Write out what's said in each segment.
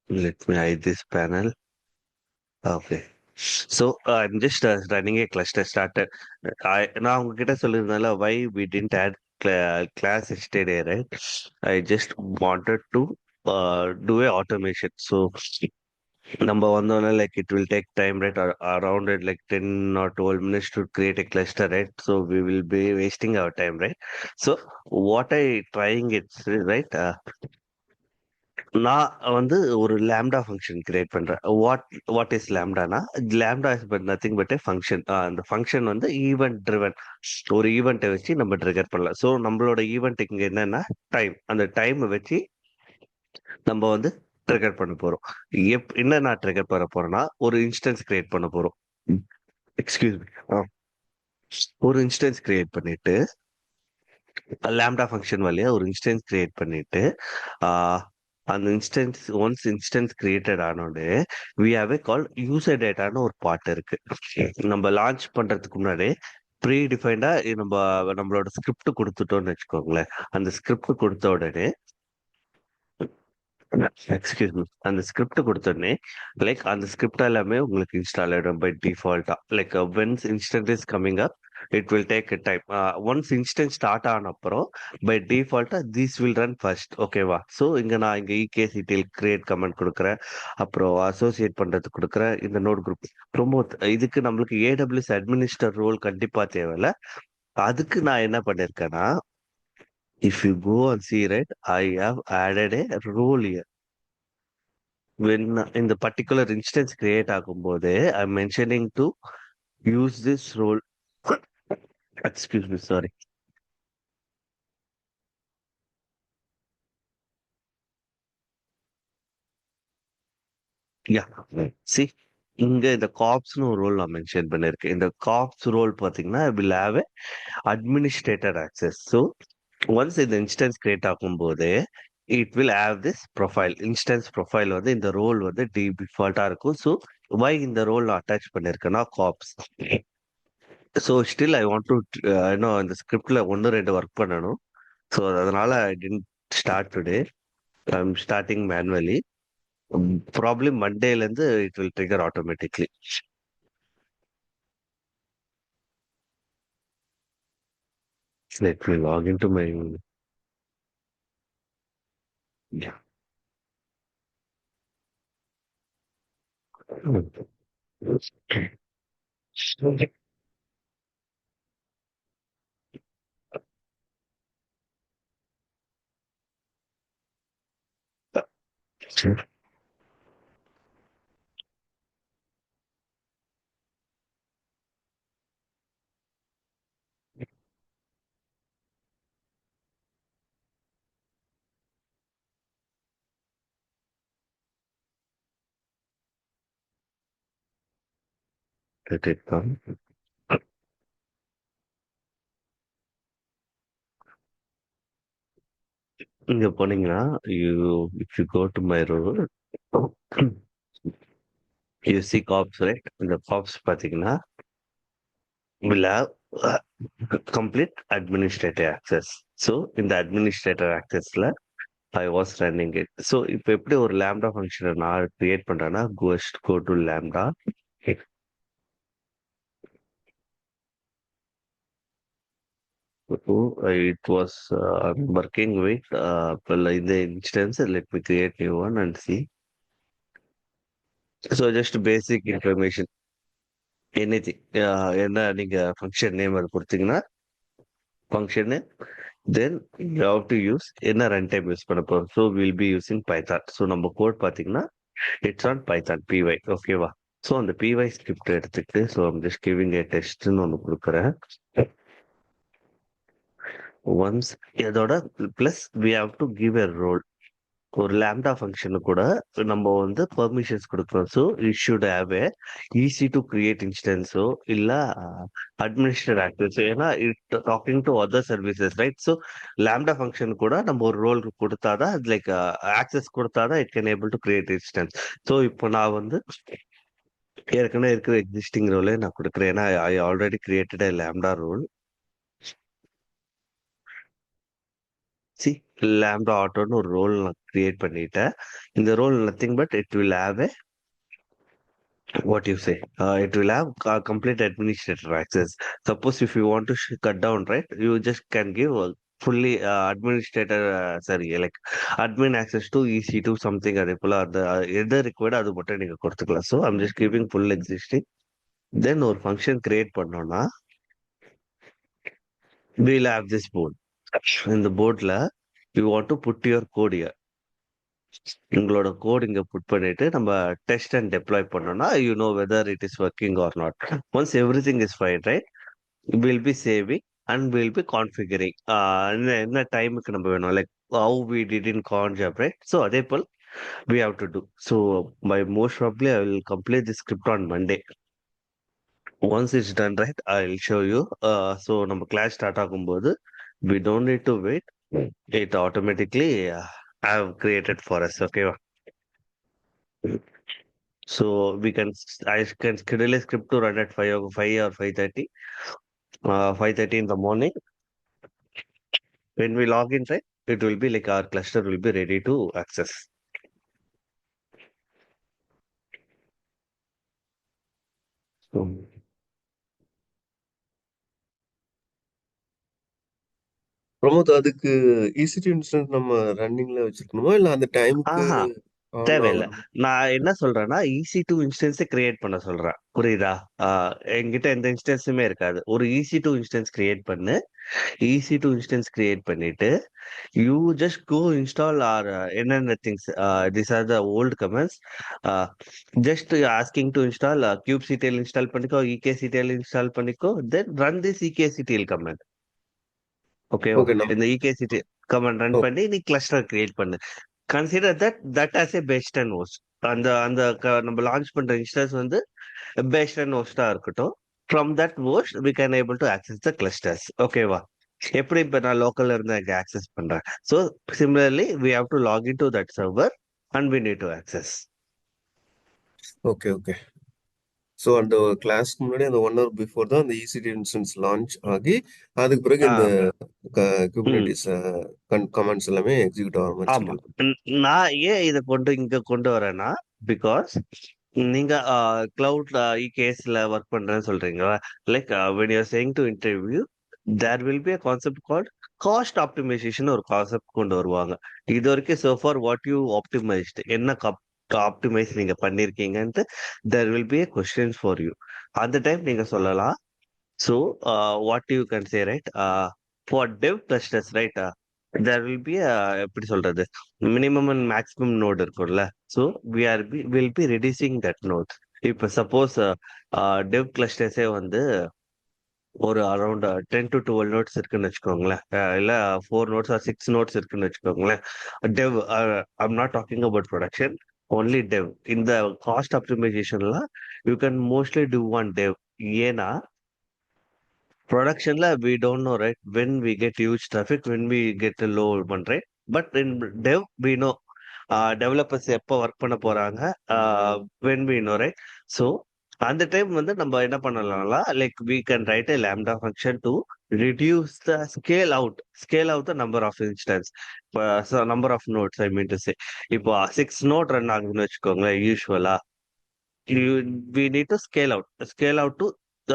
Let me hide this panel. Okay. So I'm just running a cluster starter. நான் உங்ககிட்ட சொல்லியிருந்தால why we didn't add class yesterday, right? I just wanted to do a automation. So நம்ம வந்தோம்னா like it will take time, right? Around it like 10 or 12 minutes to create a cluster, right? So we will be wasting our time, right? So what I trying it, right? நான் வந்து ஒரு lambda function create பண்றேன். What is லாம்டானா, lambda is but nothing but function. அந்த function வந்து event driven. ஒரு ஈவெண்ட்டை வச்சு நம்ம ட்ரிகர் பண்ணலாம். ஸோ நம்மளோட ஈவெண்ட் இங்க என்னன்னா டைம். அந்த டைம் வச்சு நம்ம வந்து ட்ரிகர் பண்ண போறோம். என்ன நான் ட்ரிகர் பண்ண போறேன்னா ஒரு இன்ஸ்டன்ஸ் கிரியேட் பண்ண போறோம். Excuse me. ஒரு இன்ஸ்டன்ஸ் கிரியேட் பண்ணிட்டு லாம்டா ஃபங்க்ஷன் வழியா ஒரு இன்ஸ்டன்ஸ் கிரியேட் பண்ணிட்டு ஆஹ் அந்த இன்ஸ்டன்ஸ் ஒன்ஸ் இன்ஸ்டன்ஸ் கிரியேட்டட் ஆனோடனே we have a call user டேட்டான்னு ஒரு பார்ட் இருக்கு. நம்ம லான்ச் பண்றதுக்கு முன்னாடி ப்ரீ டிஃபைன்டா நம்மளோட ஸ்கிரிப்ட் கொடுத்துட்டோம்னு வச்சுக்கோங்களேன். அந்த ஸ்கிரிப்ட் கொடுத்த உடனே எக்ஸ்கியூஸ் மீ அந்த ஸ்கிரிப்ட் கொடுத்தோடனே லைக் அந்த ஸ்கிரிப்ட் எல்லாமே உங்களுக்கு இன்ஸ்டால் ஆயிடும் பை டிஃபால்ட்டா. Like when's instant is coming up it will take a time. Once instant start ஆன அப்புறம் பை டிஃபால்ட்டா திஸ் வில் ரன் ஃபர்ஸ்ட். ஓகேவா? ஸோ நான் இங்க இகேசிடிஎல் கிரியேட் கமெண்ட் கொடுக்குறேன். அப்புறம் அசோசியேட் பண்றதுக்கு கொடுக்குறேன். இந்த நோட் குரூப் ப்ரோமோட் இதுக்கு நம்மளுக்கு ஏடபிள்யூஎஸ் அட்மினிஸ்டர் ரோல் கண்டிப்பா தேவையில்ல. அதுக்கு நான் என்ன பண்ணிருக்கேன்னா, if you go and see right, I have added a role here. when in the particular instance create ஆகும்போது I'm mentioning to use this role. Excuse me, sorry. Yeah. See, இங்க இந்த காப்ஸ்னு ஒரு ரோல் நான் மென்ஷன் பண்ணிருக்கேன். இந்த cops role பாத்தீங்கன்னா will have a administrator access. So once இந்த instance create ஆகும்போது it will have this profile instance profile வந்து இந்த ரோல் வந்து டிஃபால்ட்டா இருக்கும். ஸோ why இந்த ரோல் அட்டாச் பண்ணிருக்கேன்னா kops. So still I want to இன்னும் இந்த ஸ்கிரிப்ட்ல ஒன்று ரெண்டு ஒர்க் பண்ணணும். ஸோ அதனால I tend start today. I am starting manually. Problem மண்டேலேருந்து it will trigger automatically. Let me log in to my. இங்க போனீங்கன்னா you if you go to my role you see kops right. இந்த kops பார்த்தீங்கன்னா will have complete administrator access. So இந்த administrator ஆக்சஸ்ல I was running it. So இப்போ எப்படி ஒரு lambda ஃபங்க்ஷனை நான் கிரியேட் பண்றேன்னா go to lambda. It was working with well, in the instance. Let me create new one and see. So just basic information. Anything. என்ன நீங்க function name அது கொடுத்தீங்கன்னா function then you have to use என்ன run time use பண்ண போறோம். So will be using Python. So நம்ம code பார்த்தீங்கன்னா it's on Python PY. ஓகேவா? ஸோ அந்த பிஒய் ஸ்கிரிப்ட் எடுத்துக்கிட்டு so I'm just giving a டெஸ்ட்னு ஒன்று கொடுக்குறேன். ஒன்ஸ் இதோட plus we have to give a role. ஒரு லேம்டா ஃபங்க்ஷனு கூட நம்ம வந்து பெர்மிஷன்ஸ் கொடுக்குறோம். So it should have a easy to create இன்ஸ்டன்ஸோ இல்ல அட்மினிஸ்ட்ரேட் ஆக்சஸ். ஏன்னா it talking to other services, right? So lambda function கூட நம்ம ஒரு ரோல் கொடுத்தாதான் லைக் ஆக்சஸ் கொடுத்தாதான் it can able to create instance. So இப்போ நான் வந்து ஏற்கனவே இருக்கிற எக்ஸிஸ்டிங் ரோலே நான் கொடுக்குறேன். ஏன்னா I already created lambda role. See lambda ஆட்டோன்னு ஒரு ரோல் நான் கிரியேட் பண்ணிட்டேன். இந்த role nothing but it will have a what you say, it will have complete administrator access. Suppose if you want to cut down, right, you just can give fully administrator, sorry, like admin access to EC2 something அதே போல அந்த எது required அது மட்டும் நீங்க கொடுத்துக்கலாம். So I'm just giving full existing. Then ஒரு function create பண்ணோம்னா we'll have this board. இந்த போர்ட்ல you want to put your code here. உங்களோட கோட் இங்க புட் பண்ணிட்டு நம்ம டெஸ்ட் அண்ட் டெப்ளாய் பண்ணோம்னா you know whether it is working or not. Once everything is fine, right, will be saving and will be configuring என்ன டைமுக்கு நம்ம வேணும், like how we did in cron job, right. So அதே போல் we have to do. So by most probably I will complete the script on Monday. Once it's done, right, I'll show you. So நம்ம class start ஆகும்போது we don't need to wait. It automatically have created for us. Okay. So I can schedule a script to run at 5 or 5:30, 5:30 in the morning. When we log in, right, it will be like our cluster will be ready to access. So, Pramod, அதுக்கு EC2 instance நம்ம ரன்னிங்ல வச்சிருக்கணுமா இல்ல அந்த டைமுக்கு ஆஹா, on தேவையில்ல. ஆகணும்? நான் என்ன சொல்றேன்னா, EC2 இன்ஸ்டன்ஸை கிரியேட் பண்ண சொல்றேன். புரியுதா? என்கிட்ட எந்த இன்ஸ்டன்ஸுமே இருக்காது. ஒரு EC2 இன்ஸ்டன்ஸ் கிரியேட் பண்ணு. EC2 இன்ஸ்டன்ஸ் கிரியேட் பண்ணிட்டு you just go install our என்னென்ன things. These are the old commands. uh, just asking to install kubectl install பண்ணிக்கோ, ekctl install பண்ணிக்கோ, then run this ekctl command. ஓகேவா? Okay. இந்த ekctl command run பண்ணி நீ cluster create பண்ணு. Consider that as a best and host. அந்த அந்த நம்ம லான்ச் பண்ற இன்ஸ்டன்ஸ் வந்து பெஸ்ட் அண்ட் ஹோஸ்டா இருக்கட்டும். From that host we can able to access the clusters. ஓகேவா? எப்படி இப்ப நான் லோக்கல்ல இருந்து அங்க ஆக்சஸ் பண்றேன். So similarly we have to log into that server and we need to access. Okay. Okay. So அந்த கிளாஸ்க்கு முன்னாடி அந்த 1 ஹவர் பிஃபோர் தான் அந்த EC2 இன்ஸ்டன்ஸ் லான்ச் ஆகி அதுக்கு பிறகு ஆ இந்த ம் குபர்நெட்டிஸ் கமாண்ட்ஸ் எல்லாமே எக்ஸிக்யூட் ஆகிற மாதிரி ஆமா. சொல்லியிருக்கோம். நான் ஏன் இதை இங்க கொண்டு வரேன்னா, பிகாஸ் நீங்க கிளவுட் கேஸ்ல ஒர்க் பண்றேன்னு சொல்றீங்களா, like when you're saying to interview, there will be a concept called cost optimization ஒரு கான்செப்ட் கொண்டு வருவாங்க. இது வரைக்கும் so far what you optimized, என்ன ஆப்டிமைஸ் நீங்க பண்ணிருக்கீங்கன்ட்டு there will be a questions for you. அந்த டைம் நீங்க சொல்லலாம். So what you can say, right, for dev clusters, right, there will be a எப்படி சொல்றது, மினிமம் அண்ட் மேக்ஸிமம் நோட் இருக்கும்ல. So will be reducing that node. இப்போ suppose dev கிளஸ்டர்ஸே வந்து ஒரு அரௌண்ட் 10 to 12 நோட்ஸ் இருக்குன்னு வச்சுக்கோங்களேன், இல்ல 4 நோட்ஸ் ஆர் 6 நோட்ஸ் இருக்குன்னு வச்சுக்கோங்களேன். Dev, I'm not talking about production, only dev. இந்த காஸ்ட் ஆப்டிமைசேஷன்லாம் you can mostly do on dev. ஏன்னா ப்ரொடக்ஷன்ல we don't know, right, when we get huge traffic, when we get a low one, right. But in dev we know developers எப்போ work பண்ண போறாங்க, when we know, right. So அந்த time வந்து நம்ம என்ன பண்ணலாம்னா, like we can write a lambda function to reduce the scale out the number of instance, so number of nodes I mean to say. இப்போ 6 note run ஆகுதுன்னு வச்சுக்கோங்களேன். யூஸ்வலா we need to scale out to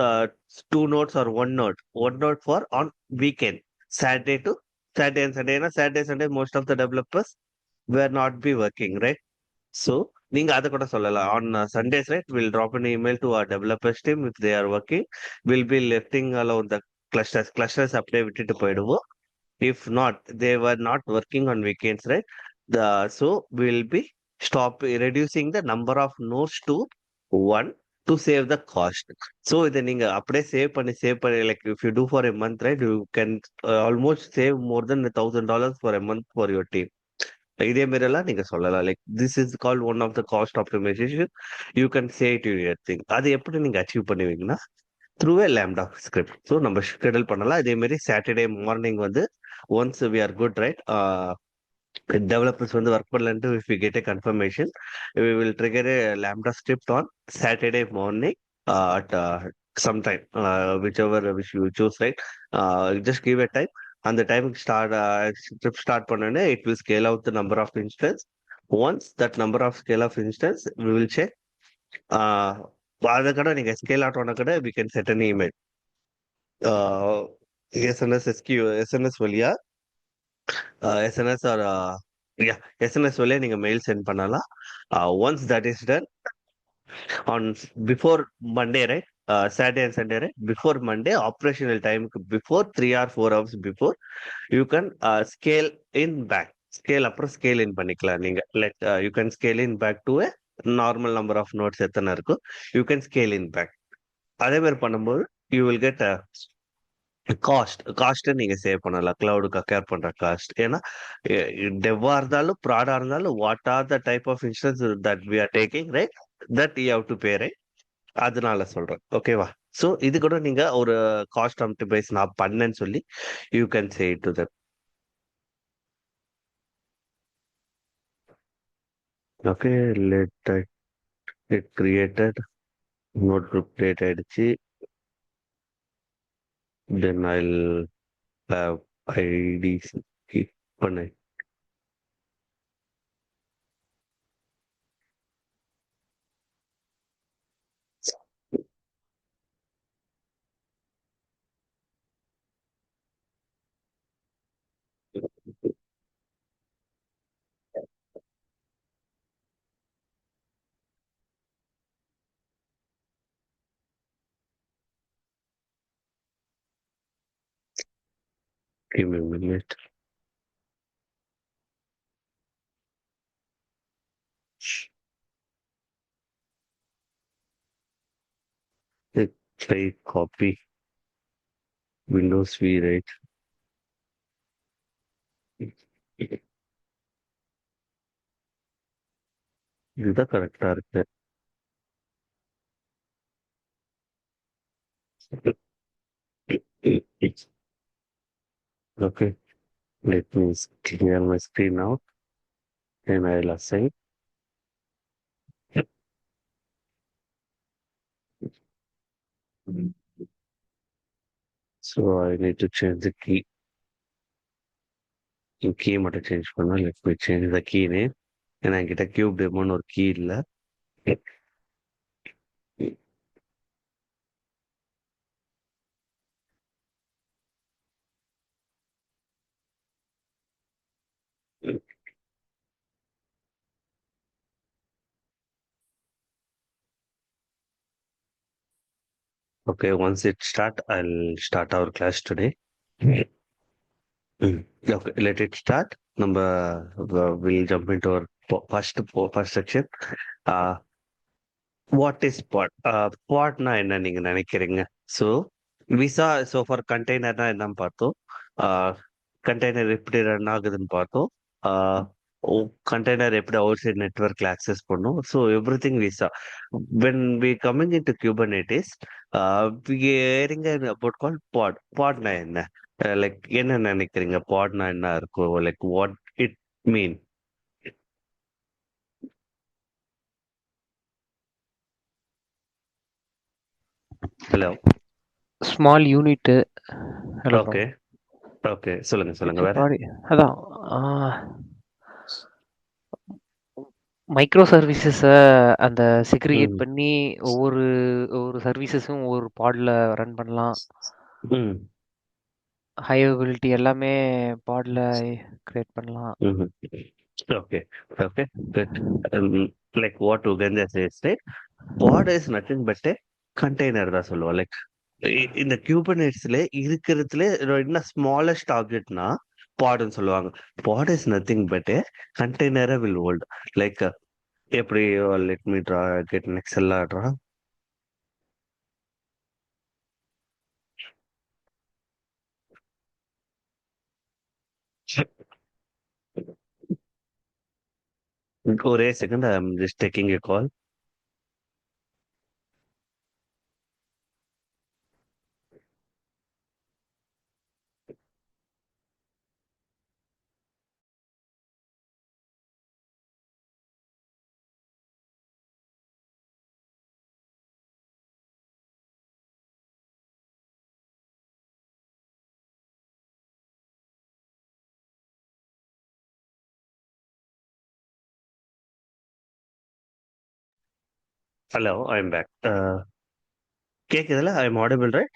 uh, 2 nodes or one node for on weekend, Saturday to Saturday and Sunday. Saturday Sunday most of the developers were not be working, right. So நீங்க அதை கூட சொல்லலாம். On Sundays, right, we'll drop an email to our developers team if they are working. We'll be lifting alone the clusters அப்படியே விட்டுட்டு போயிடுவோம். If not, they were not working on weekends, right? So we'll be reducing the number of nodes to one to save the cost. So இதை நீங்க அப்படியே save பண்ணி like if you do for a month, right, you can almost save more than $1,000 for a month for your team. இதே மாதிரி எல்லாம் நீங்க சொல்லலாம். Like this is call one of the cost optimization. You can say to your thing. அது எப்படி நீங்க achieve பண்ணுவீங்கன்னா through a lambda script. So நம்ம ஷெடியூல் பண்ணலாம். இதே மாதிரி சாட்டர்டே மார்னிங் வந்து once we are good, right, developers வந்து ஒர்க் பண்ணலன்ட்டு if we get a confirmation, we will trigger a lambda script on Saturday morning at some time, whichever which you choose, right. Just give a time. அந்த டைமுக்கு script start பண்ணோடனே it will scale out the number of instance. Once that number of scale of instance we will check. அதை கூட நீங்க scale out ஆன கூட we can set an email SNS வழியா SNS or SNS வழியா நீங்க mail send பண்ணலாம். Once that is done on before Monday, right? Saturday and Sunday, right? Before Monday, operational time before 3 or 4 hours before, you can scale in back. Scale up or scale in பண்ணிக்கலாம் நீங்க. You can scale in back to a normal number of nodes எத்தனை இருக்கோ you can scale in back. அதே மாதிரி பண்ணும்போது you will get a cost நீங்க save பண்ணலாம். கிளவுடுக்கு அக்கேர் பண்ற காஸ்ட். ஏன்னா டெவ்வா இருந்தாலும் ப்ராடா இருந்தாலும் what are the type of insurance that we are taking, right? That you have to pay, right? அதனால சொல்றேன். ஓகேவா? சோ இது கூட நீங்க ஒரு காஸ்ட் ஆப்டிமைஸ் நான் பண்ணேன்னு சொல்லி you can say to that. Okay, let it created node group create ஆயிடுச்சு. தென் ஐல் ஹேவ் ஐடிஸ் பண்ணு. Give me a minute. Try copy Windows V, right? இதுதான் கரெக்டா இருக்கு. Okay, let me clear my screen out and I'll assign. So I need to change the key. Key மட்டும் change பண்ணா. Let me change the key name. ஏன்னா என்கிட்ட cube டெமோன்னு ஒரு key இல்ல. Okay, once it start, I'll start our class today. Okay, let it start. We'll jump into our first section. Uh, what is pod? பாட்னா என்ன நீங்க நினைக்கிறீங்க? So for கண்டெய்னர்னா என்னன்னு பார்த்தோம். கண்டெய்னர் எப்படி ரன் ஆகுதுன்னு பார்த்தோம். கண்டெய்னர் எப்படி அவுட் சைட் நெட்ஒர்க்ல ஆக்சஸ் பண்ணும். So everything we saw when we coming into Kubernetes ஏரிங்க அபவுட் கால் பாட்னா என்ன? லைக் என்ன நினைக்கிறீங்க? பாட்னா என்ன இருக்கும்? Like what it mean? Hello. Small unit. Hello bro. Okay okay, சொல்லுங்க இட்ஸ் வேற. பாடி அதான் மைக்ரோ சர்வீசஸை அந்த செக்ரிகேட் ம் பண்ணி ஒவ்வொரு ஒவ்வொரு சர்வீசஸும் ஒவ்வொரு பாடில் ரன் பண்ணலாம். ம் ஹை அவைலபிலிட்டி எல்லாமே பாடில் கிரியேட் பண்ணலாம். Okay, okay, good. Like what Uganda says, right? Pod is nothing but a container தான் சொல்லுவோம். லைக் இந்த கியூபர்நெட்ஸ்ல இருக்கிறதுல என்ன ஸ்மாலஸ்ட் ஆப்ஜெக்ட்னா பாட்னு சொல்லுவாங்க. Pod is nothing but a கண்டெய்னரை வில் ஹோல்ட். லைக் எப்படி? Let me draw get next எல்லாம் ட்ரா. ஒரே second, I am just taking a call. Hello, I'm back. கேக்குதுல? I'm audible, right?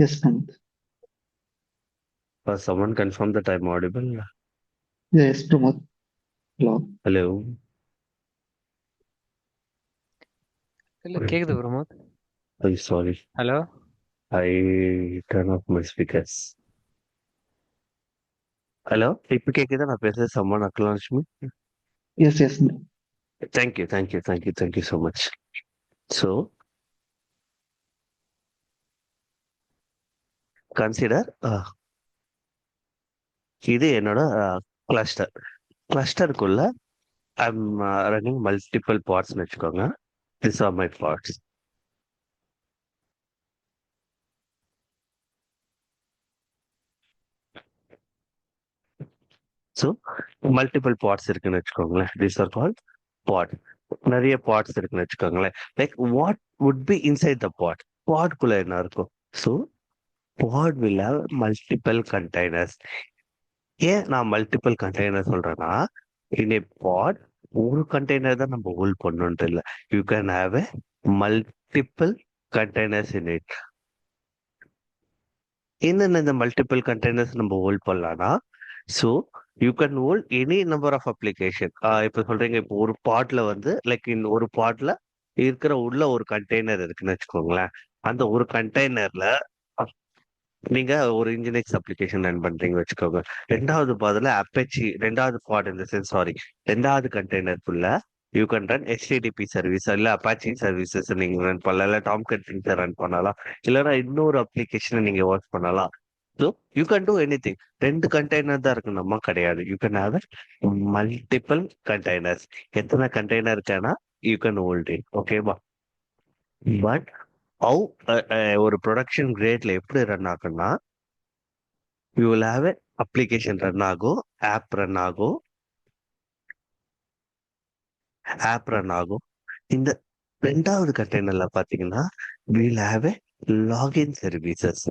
Yes, Pramod. Someone confirm that I'm audible. Yes, Pramod. Hello. Hello. இல்ல கேக்குது Pramod. I'm sorry. Hello. I turn off my speakers. Hello. இப்ப கேக்குதா நான் பேசுறது? Someone acknowledge me. Yes, yes. Thank you, thank you, thank you, thank you so much. So, consider இது என்னோட cluster. கிளஸ்டருக்குள்ள I'm running multiple பார்ட்ஸ்னு வச்சுக்கோங்க. This are my parts. So multiple parts இருக்குன்னு வச்சுக்கோங்களேன். This are called pod. நிறைய parts இருக்குன்னு வச்சுக்கோங்களேன். Like what would be inside the pod? பாட்குள்ள என்ன இருக்கும்? So pod will have multiple containers. ஏன் நான் மல்டிபிள் கண்டெய்னர் சொல்றேன்னா, இன் ஏ பாட் ஒரு கண்டெய்னர் தான் நம்ம ஹோல்ட் பண்ணணும்னு இல்லை. You can have a multiple containers in it. என்னென்ன இந்த மல்டிபிள் கண்டெய்னர்ஸ் நம்ம ஹோல்ட் பண்ணலாம்னா, so you can hold any number of application. இப்போ சொல்றீங்க, இப்போ ஒரு பாட்ல வந்து லைக் ஒரு பாட்ல இருக்கிற உள்ள ஒரு கண்டெய்னர் இருக்குன்னு வச்சுக்கோங்களேன். அந்த ஒரு கண்டெய்னர்ல நீங்க ஒரு இன்ஜினிக்ஸ் அப்ளிகேஷன் ரன் பண்றீங்க வச்சுக்கோங்க. ரெண்டாவது பாதுல அப்பேச்சி, ரெண்டாவது பாட் இந்த சென்ஸ் சாரி, ரெண்டாவது கண்டெய்னருக்குள்ள you can run HTTP service இல்ல அப்பாச்சி சர்வீசஸ் நீங்க ரன் பண்ணலாம், இல்ல டாம் கட்டிங்ஸ் ரன் பண்ணலாம், இல்லைன்னா இன்னொரு அப்ளிகேஷனை நீங்க ஒர்க் பண்ணலாம். So you can do anything. ரெண்டு கண்டெய்னர் தான் இருக்கணுமா? கிடையாது. You can have multiple containers. எத்தனை கண்டெய்னர் இருக்கேன்னா யூ கேன் ஹோல்ட் இட். ஓகேவா? பட் ஹவு ஒரு ப்ரொடக்ஷன் கிரேட்ல எப்படி ரன் ஆகும்னா, you will have a application run ஆகும், ஆப் ரன் ஆகும், இந்த ரெண்டாவது கண்டெய்னர்ல பாத்தீங்கன்னா will have a logging services.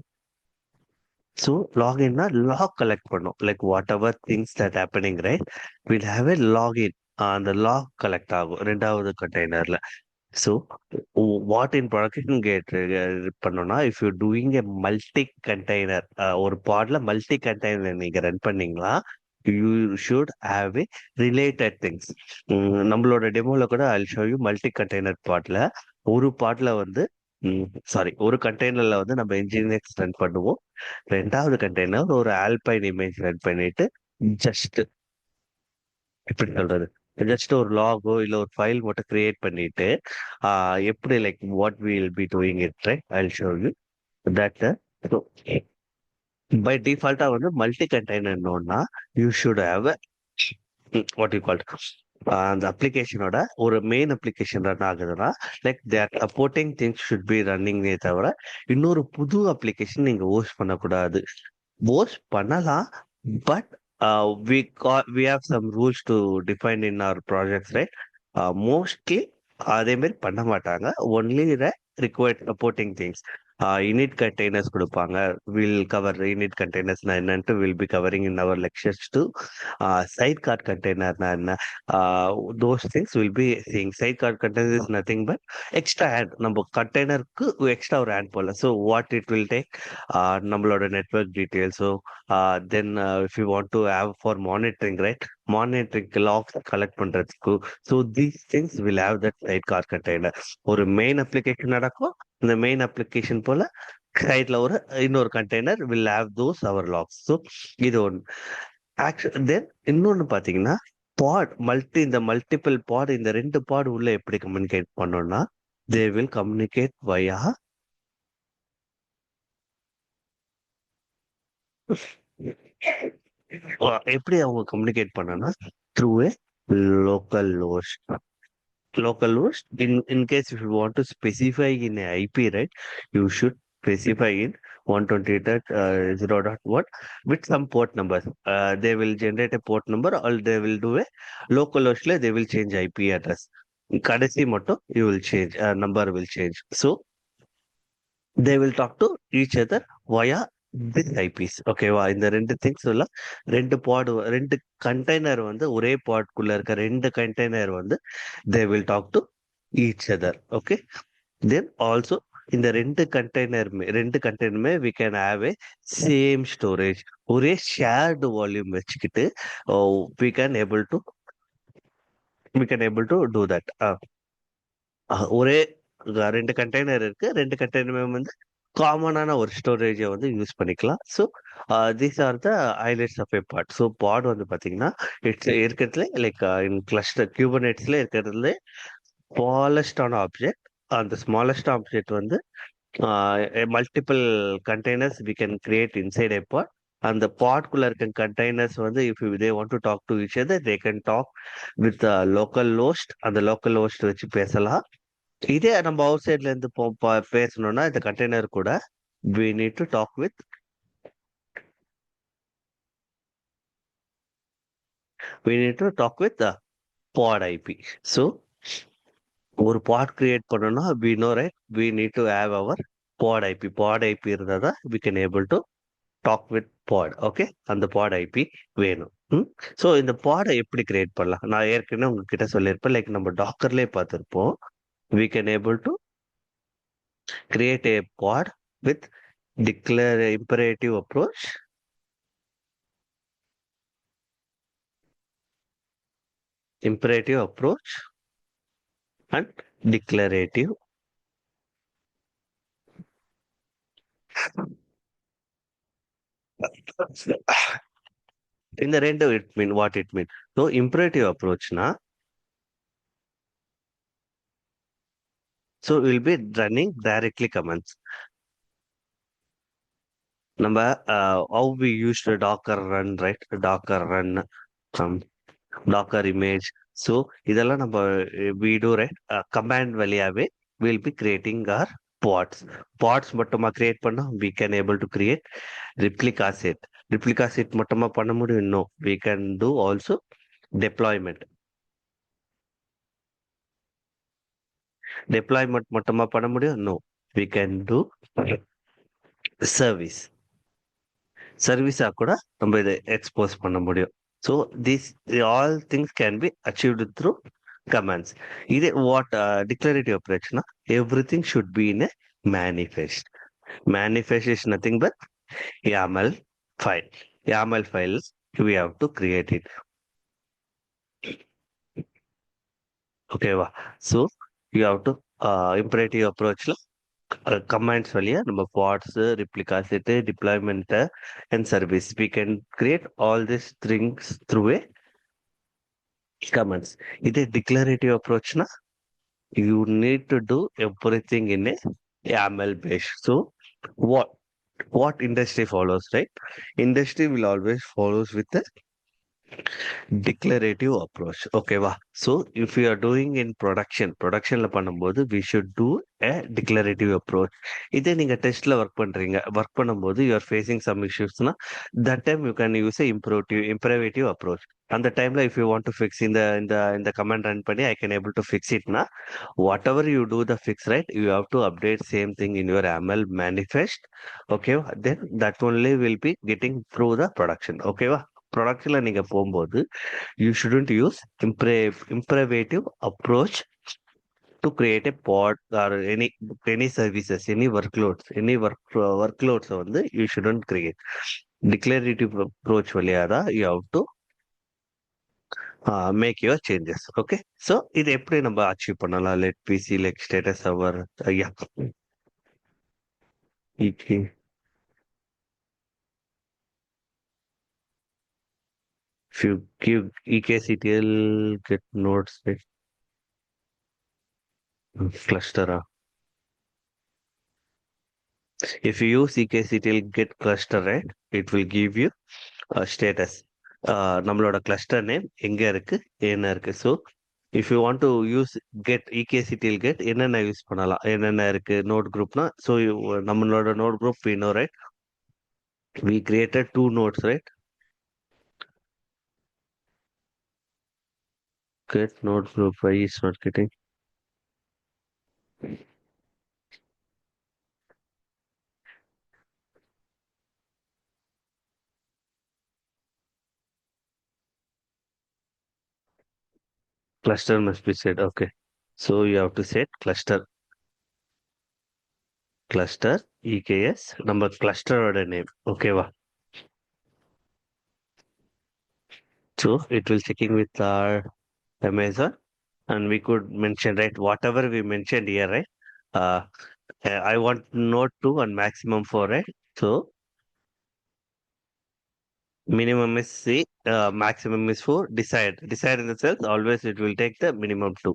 So லாகின்னா லாக் கலெக்ட் பண்ணும். Like whatever things that happening right, will have a login. அந்த லாக் கலெக்ட் ஆகும் ரெண்டாவது கண்டெய்னர்ல. ஸோ வாட் இன் ப்ரொடக்ஷன் கேட் பண்ணோம்னா, if you doing a multi container, ஒரு பாட்ல மல்டி கண்டெய்னர் நீங்க ரன் பண்ணீங்களா, you should have a related things. நம்மளோட டெமோல கூட I show you multi container பாட்ல ஒரு பாட்ல வந்து சாரி ஒரு கண்டெய்னர்ல வந்து நம்ம என்ஜினியர்ஸ் ரன் பண்ணுவோம். ரெண்டாவது கண்டெய்னர் ஒரு ஆல்பைன் இமேஜ் ரன் பண்ணிட்டு ஜஸ்ட் எப்படி சொல்றது, ஜஸ்ட் ஒரு லாகோ இல்ல ஒரு ஃபைல் மட்டும் கிரியேட் பண்ணிட்டு எப்படி like what will be doing it right, I show you that. By டிஃபால்ட்டா வந்து மல்டி கண்டெய்னர்னா you should have what you call அந்த அப்ளிகேஷனோட ஒரு மெயின் அப்ளிகேஷன் ரன் ஆகுதுன்னா like that supporting things should be ரன்னிங்கே தவிர இன்னொரு புது அப்ளிகேஷன் நீங்க ஹோஸ்ட் பண்ணக்கூடாது. ஹோஸ்ட் பண்ணலாம், but we have some rules to define in our projects, right? Mostly அதே மாதிரி பண்ண மாட்டாங்க. Only required supporting things. Unit containers கொடுப்பாங்க. வில் கவர் யூனிட் கண்டெய்னர்ஸ்னா என்னன்ட்டு will be covering in our lectures too. Sidecar கண்டெய்னர்னா என்ன, those things will be seeing. Sidecar container is nothing but extra add. நம்ம கண்டெய்னருக்கு extra ஒரு add போடல. So what it will take, நம்மளோட network டீட்டெயில்ஸோ, then if you want to have for monitoring right, monitoring logs collect பண்றதுக்கு. So these things will have that sidecar container. ஒரு main application நடக்கும், இந்த main application போல சைட்ல ஒரு இன்னொரு container will have those our logs. So இது ஒன்று. தென் இன்னொன்னு பாத்தீங்கன்னா பாட் இந்த மல்டிபிள் பாட், இந்த ரெண்டு பாட் உள்ள எப்படி கம்யூனிகேட் பண்ணோம்னா, தே வில் கம்யூனிகேட் வயா எப்படி அவங்க கம்யூனிகேட் பண்ணனா, through A local host. Local host, in case if you want to specify in a IP, right, you should specify in 128.0.1 with some port numbers. They will generate a port number, or they will do a local host, they will change IP address. கடைசி மட்டும் you will change, number will change. So they will talk to each other via this IPs ஓகேவா? இந்த ரெண்டு things சொல்ல ரெண்டு பாட் ரெண்டு container வந்து ஒரே பாட்குள்ள இருக்க ரெண்டு கண்டெய்னர் வந்து they will talk to each other. Okay, then also இந்த ரெண்டு கண்டெய்னருமே we can have a same storage, ஒரே ஷேர்டு வால்யூம் வச்சுக்கிட்டு we can able to do that. ஒரே ரெண்டு கண்டெய்னர் இருக்கு, ரெண்டு கண்டெய்னருமே வந்து காமனான ஒரு ஸ்டோரேஜை வந்து யூஸ் பண்ணிக்கலாம். So these are the highlights of a pod. So pod வந்து பார்த்தீங்கன்னா இட்ஸ் இருக்கிறதுல லைக் இன் கிளஸ்டர் கியூபனேட்ஸ்ல இருக்கிறதுல ஸ்மாலஸ்டான ஆப்ஜெக்ட். அந்த ஸ்மாலஸ்ட் ஆப்ஜெக்ட் வந்து multiple containers we can create inside a pod. அந்த பாட்குள்ள இருக்க கண்டெய்னர்ஸ் வந்து if they want to talk to each other they can talk with localhost. அந்த லோக்கல் ஹோஸ்ட் வச்சு பேசலாம். இதே நம்ம அவுட் சைட்ல இருந்து பேசணும்னா இந்த கண்டெய்னர் கூட we need to talk with the pod IP. So ஒரு பாட் கிரியேட் பண்ணணும்னா we know right, we need to have our pod IP இருந்தா தான் we can able to talk with pod. Okay, அந்த pod IP வேணும். So இந்த பாடை எப்படி create பண்ணலாம்? நான் ஏற்கனவே உங்ககிட்ட சொல்லியிருப்பேன், லைக் நம்ம டாக்கர்லேயே பார்த்துருப்போம். we can able to create a pod with declare imperative approach and declarative. இந்த ரெண்டு what it mean. So imperative approachனா so we'll be running directly commands. நம்ம how we used to docker run, right? Docker run, docker image. So இதெல்லாம் நம்ம we do right, command வழியாவே we'll be creating our pods மட்டுமா create பண்ணா we can able to create replica set மட்டுமா பண்ண முடியும்? No, we can do also deployment மட்டுமா பண்ண முடியும்? No, we can do சர்வீஸா கூட நம்ம இதை எக்ஸ்போஸ் பண்ண முடியும். So this all things can be achieved through commands. இதே வாட் டிக்ளரேட்டிவ் ஆப்ரேஷனா everything should be in a manifest is nothing but YAML files we have to create it. ஓகேவா? So you have to imperative approachல commands வழியா நம்ம pods, replica set, deployment and service we can create all these things through a commands. இதே declarative அப்ரோச்னா you need to do everything in a YAML base. So what industry follows, right? Industry will always follows with a declarative approach. ஓகேவா? So if you are doing in ப்ரொடக்ஷன்ல பண்ணும்போது we should do a declarative approach. இதே நீங்க டெஸ்ட்ல work பண்ணும்போது you are facing some இஷ்யூஸ்னா that time you can use imperative approach. அந்த டைம்ல if you want to fix இந்த இந்த இந்த கமெண்ட் ரன் பண்ணி I can able to fix இட்னா whatever you do the fix right, you have to update same thing in your ML manifest. ஓகேவா? Then that only will be getting through the production. ஓகேவா? ப்ரொடக்ஷன்ல நீங்க போகும்போது you shouldn't use imperative approach to create a pod or any services, any workloads வந்து you shouldn't create. Declarative approach வழியா தான் you have to make your changes. Okay, so இது எப்படி நம்ம அச்சீவ் பண்ணலாம்? let PC like status server. Yeah, if you give ekctl get nodes, right? Cluster. If you use ekctl get cluster, right, it will give you a status. நம்மளோட cluster name எங்க இருக்கு, என்ன இருக்கு. So if you want to use get ekctl get என்னென்ன use பண்ணலாம், என்னென்ன இருக்கு node குரூப்னா. ஸோ நம்மளோட node group we know, right? We created 2 nodes, right? Get node group, why is not getting? Cluster must be set. Okay. So you have to set cluster. Cluster EKS நம்ம cluster name. Okay வா. So it will checking with our Amazon, and we could mention, right, whatever we mentioned here, right? Uh, I want node 2 and maximum 4, right? So minimum is C, maximum is 4. Decide in the cells, always it will take the minimum 2.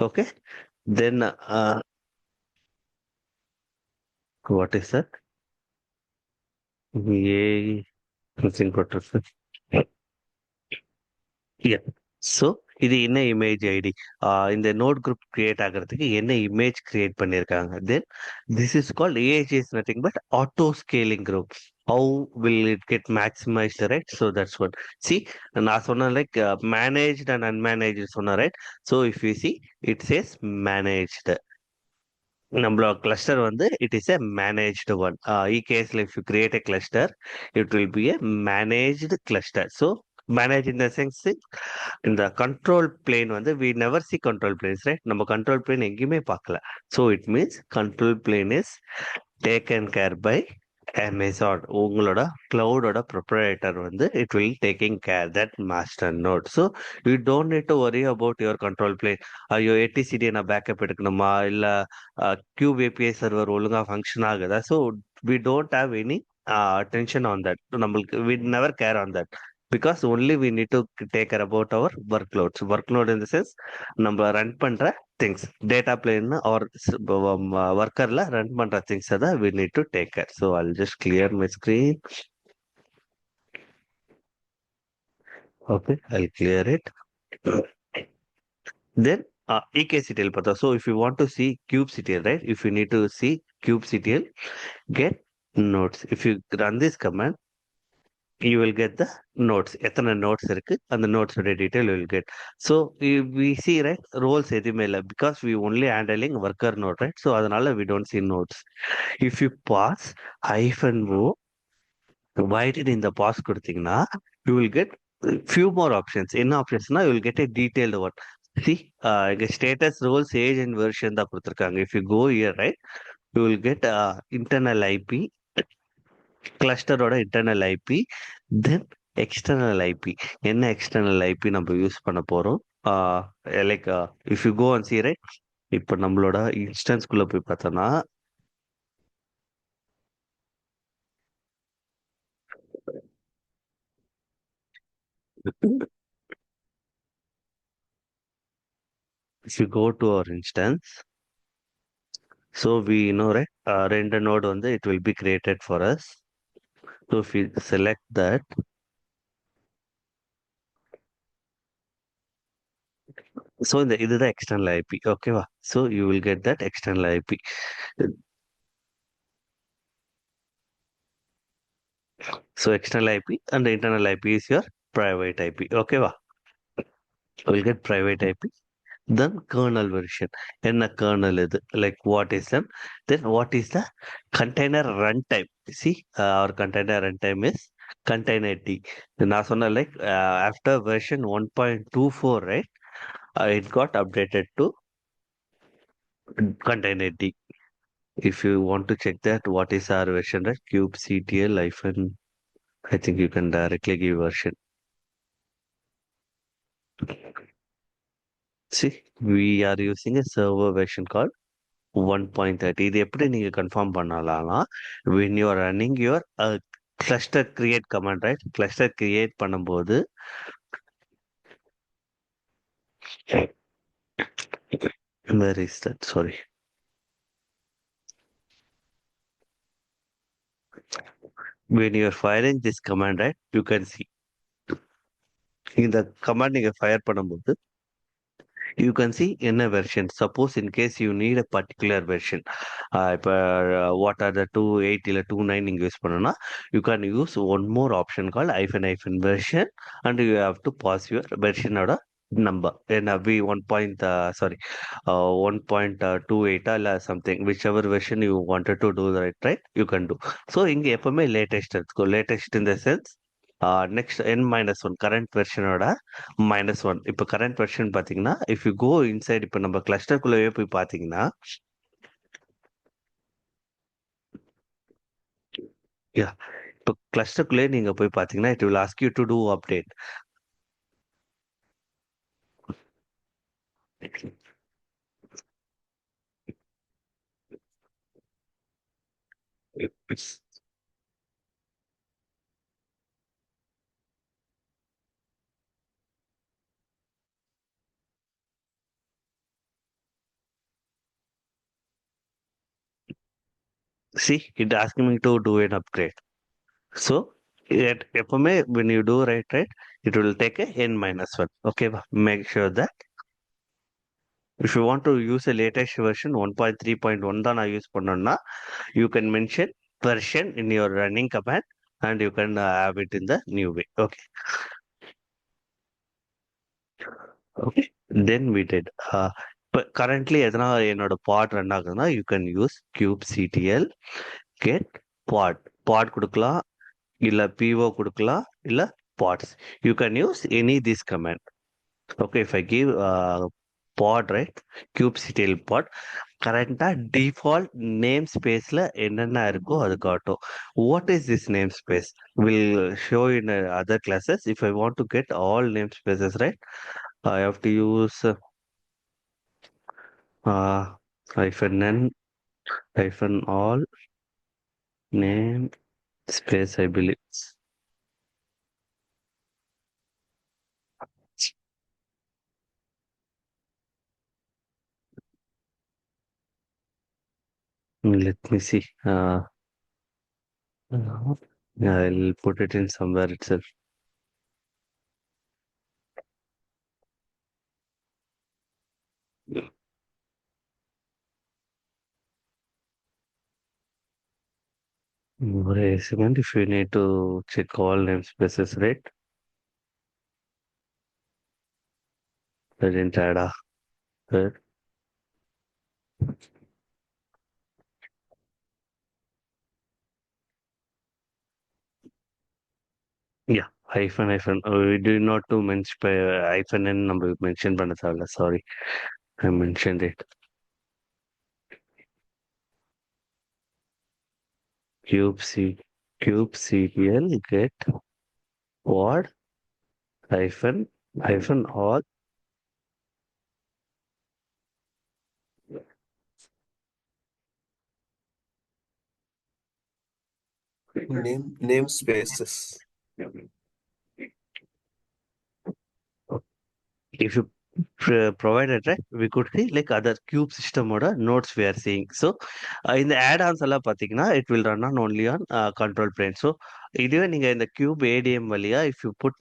Okay. Then what is that? A missing protector. Yeah. So இது என்ன image ID இந்த node group create ஆகிறதுக்கு என்ன image create பண்ணியிருக்காங்க. Then this is called AH is nothing but auto scaling group. How will it get maximized, right? So that's one. See, நான் சொன்னேன் like managed and unmanage சொன்னேன், right? So if you see it says managed. நம்மளோட cluster வந்து it is a managed one. இகேஎஸ்ல if you create a cluster it will be a managed cluster. So manage in the sense இந்த control plane வந்து we never see control planes, right? நம்ம control plane எங்கேயுமே பார்க்கல. So it means control plane is taken care by Amazon. உங்களோட கிளவுடோட proprietor வந்து it will taking care that master node. So you don't need to worry about your control plane. ஐயோ ETCD நான் backup எடுக்கணுமா, இல்லை kube API server ஒழுங்காக function ஆகுதா? So we don't have any attention on that. நம்மளுக்கு we never care on that because only we need to take care about our workloads. Workload in the sense நம்ம ரன் பண்ற things, data plane or ஒர்க்கர்ல run பண்ற things தான் we need to take care. So I'll just clear my screen. Okay, I'll clear it. Then EKCTL பார்த்தா. So if you want to see kubectl, right? If you need to see kubectl, get nodes. If you run this command, you will get the nodes. எத்தனை nodes இருக்கு, அந்த nodes உடைய detail you will get. So we see, right, roles எதுவுமே இல்லை because we only handling worker node, right? So அதனால we don't see nodes. If you pass -o voided in the pass கொடுத்தீங்கன்னா you will get few more options. என்ன ஆப்ஷன்ஸ்னா you will get a detailed one. See, இங்க status, roles, age and version தான் கொடுத்துருக்காங்க. If you go here, right, you will get internal IP, கிளஸ்டரோட internal IP, then external IP. என்ன external IP நம்ம use பண்ண போறோம்? Like if you go and see, right, இப்போ நம்மளோட இன்ஸ்டன்ஸ்குள்ள போய் பார்த்தோம்னா if you go to our instance, so we know, right, ரெண்டு node வந்து it will be created for us. So if we select that, so இதுதான் external IP. ஓகேவா? So you will get that external IP. So external IP and internal IP is your private IP. ஓகேவா? Will get private IP. Then kernel version. என்ன kernel இது? Like what is them? Then what is the container runtime? See, our container runtime is container D. நான் சொன்ன like after version 1.24, right? It got updated to container D. If you want to check that, what is our version, right? kubectl hyphen, I think you can directly give version. See, we are using a server version called 1.30. இது எப்படி நீங்க confirm பண்ணலாம்னா, when you are running your cluster create command, right? Cluster create பண்ணும்போது where is that? Sorry. When you are firing this command, right, you can see இந்த command நீங்க fire பண்ணும்போது you can see in a version. Suppose in case you need a particular version, இப்போ what are the 2.8 இல்லை 2.9 நீங்க use பண்ணணும்னா you can use one more option called hyphen version, and you have to pass your version ஓட number in a v 1.28 or something, whichever version you wanted to do, right, you can do. So இங்க எப்பவுமே latest எடுத்துக்கோ. Latest in the sense next n-1 current வெர்ஷனோட -1. இப்போ current version பார்த்தீங்கன்னா if you go inside, இப்போ நம்ம கிளஸ்டருக்குள்ளேயே போய் பார்த்தீங்கன்னா யா இப்போ கிளஸ்டருக்குள்ளேயே நீங்க போய் பார்த்தீங்கன்னா it will ask you to do update. See, it asking me to do an upgrade. So எப்பவுமே when you do right, it will take a n-1. Okay, make sure that if you want to use a latest version 1.3.1 தான் நான் use பண்ணணும்னா you can mention version in your running command and you can have it in the new way. Okay. Okay. Then we did. But currently எதனா என்னோட பாட் run ஆகுதுன்னா you can use kubectl get pod கொடுக்கலாம், இல்ல PO கொடுக்கலாம், இல்ல pods. You can use any this command. Okay, if I give pod, right, kubectl pod, கரெக்டா default name ஸ்பேஸ்ல என்னென்ன இருக்கோ அது காட்டும். What is this name space will show in other classes. If I want to get all name spaces, right, I have to use -n -all name space, I believe. Let me see. I'll put it in somewhere itself. Wait a second, if you need to check all namespaces, right? I didn't add a right? Yeah, hyphen. We do not to mention hyphen n number mention பண்ண தேவையில்ல. Sorry, I mentioned it. kubectl get pod hyphen all namespaces. If you provided, right, we could see like other cube system order nodes we are seeing. So in the add-ons எல்லாம் பார்த்தீங்கன்னா it will run on only on control plane. So இதுவே நீங்க இந்த cube ADM வழியா if you put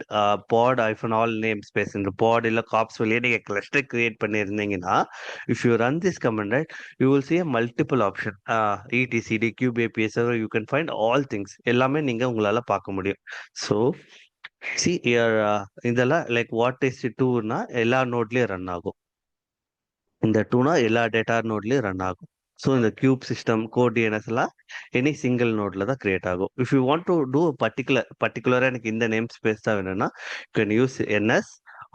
pod hyphen all namespace இந்த pod இல்ல cops வழியா நீங்க cluster create பண்ணியிருந்தீங்கன்னா if you run this command, right, you will see a multiple option etcd cube API server. You can find all things எல்லாமே நீங்க உங்களால பார்க்க முடியும். So see here, இதெல்லாம் லைக் வாட் இஸ் டூனா எல்லா நோட்லயும் ரன் ஆகும். இந்த டூனா எல்லா டேட்டா நோட்லயும் ரன் ஆகும். ஸோ இந்த கியூப் சிஸ்டம் கோட் டிஎன்எஸ் எல்லாம் எனி சிங்கிள் நோட்ல தான் கிரியேட் ஆகும். If you want to do பர்டிகுலரா எனக்கு இந்த நேம் ஸ்பேஸ் தான் வேணும்னா you can use NS